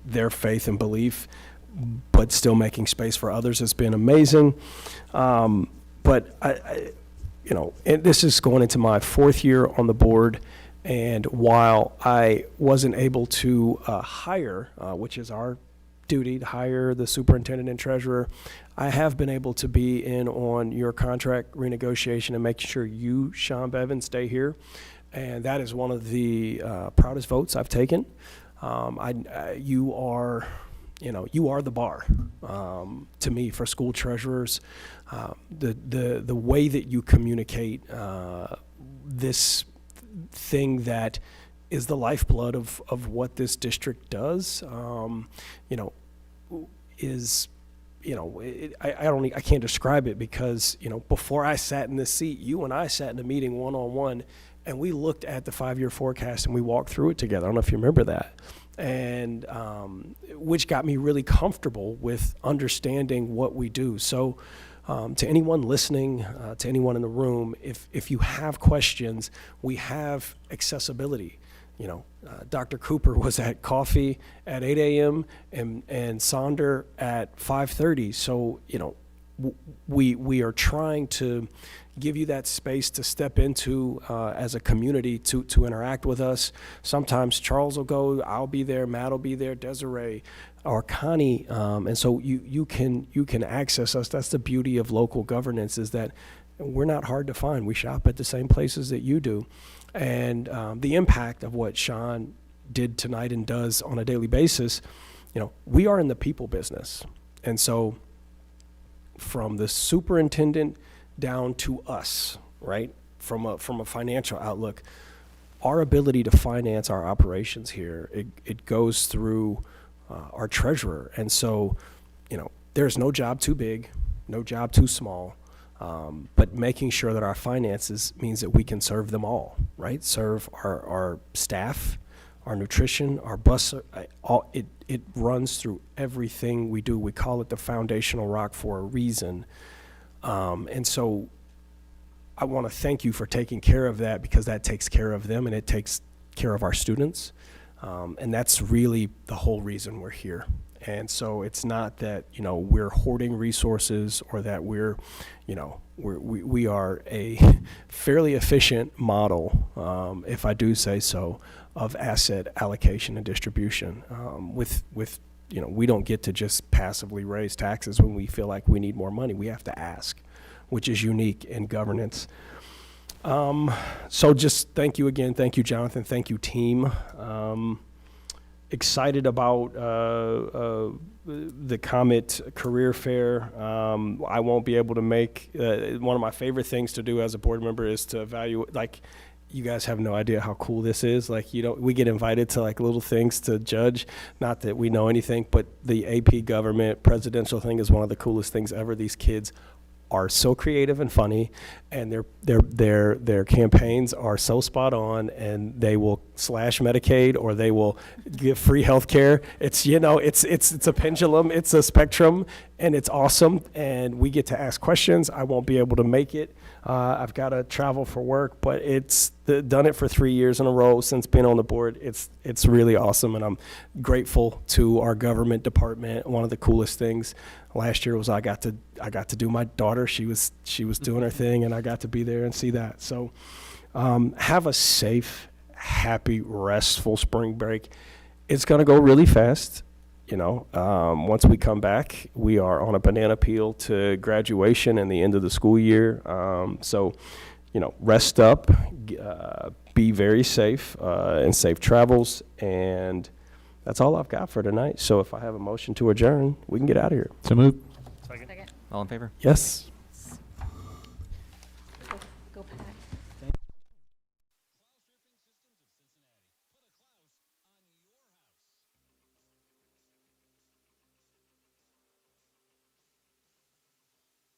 their faith and belief, but still making space for others has been amazing. But and this is going into my 4th year on the board, and while I wasn't able to hire, which is our duty to hire the superintendent and treasurer, I have been able to be in on your contract renegotiation and making sure you, Sean Bevan, stay here. And that is one of the proudest votes I've taken. You are the bar to me for school treasurers. The way that you communicate this thing that is the lifeblood of what this district does, I can't describe it because before I sat in this seat, you and I sat in a meeting one-on-one. And we looked at the 5-year forecast and we walked through it together. I don't know if you remember that. And which got me really comfortable with understanding what we do. So to anyone listening, to anyone in the room, if you have questions, we have accessibility. Dr. Cooper was at coffee at 8 a.m. and Sonder at 5:30. So, we are trying to give you that space to step into as a community to interact with us. Sometimes Charles will go, I'll be there, Matt will be there, Desiree or Connie, and so you can access us. That's the beauty of local governance, is that we're not hard to find. We shop at the same places that you do, and the impact of what Sean did tonight and does on a daily basis, we are in the people business. And so from the superintendent down to us, right, from a financial outlook, our ability to finance our operations here, it goes through our treasurer. And so, there's no job too big, no job too small, but making sure that our finances means that we can serve them all, right? Serve our staff, our nutrition, our bus, it runs through everything we do. We call it the foundational rock for a reason. And so I want to thank you for taking care of that, because that takes care of them and it takes care of our students. And that's really the whole reason we're here. And so it's not that, we're hoarding resources or that we are a fairly efficient model, if I do say so, of asset allocation and distribution. We don't get to just passively raise taxes when we feel like we need more money. We have to ask, which is unique in governance. So just thank you again. Thank you, Jonathan. Thank you, team. Excited about the Comet Career Fair. I won't be able to make, one of my favorite things to do as a board member is to evaluate, you guys have no idea how cool this is. We get invited to little things to judge. Not that we know anything, but the AP government presidential thing is one of the coolest things ever. These kids are so creative and funny, and their campaigns are so spot on, and they will slash Medicaid or they will give free health care. It's it's a pendulum, it's a spectrum, and it's awesome. And we get to ask questions. I won't be able to make it. I've got to travel for work, but it's done it for 3 years in a row since being on the board. It's really awesome, and I'm grateful to our government department. One of the coolest things last year was I got to do my daughter. She was doing her thing, and I got to be there and see that. So have a safe, happy, restful spring break. It's going to go really fast. Once we come back, we are on a banana peel to graduation and the end of the school year. So, rest up, be very safe, and safe travels. And that's all I've got for tonight. So if I have a motion to adjourn, we can get out of here. So move. Second. All in favor? Yes. Go Pack.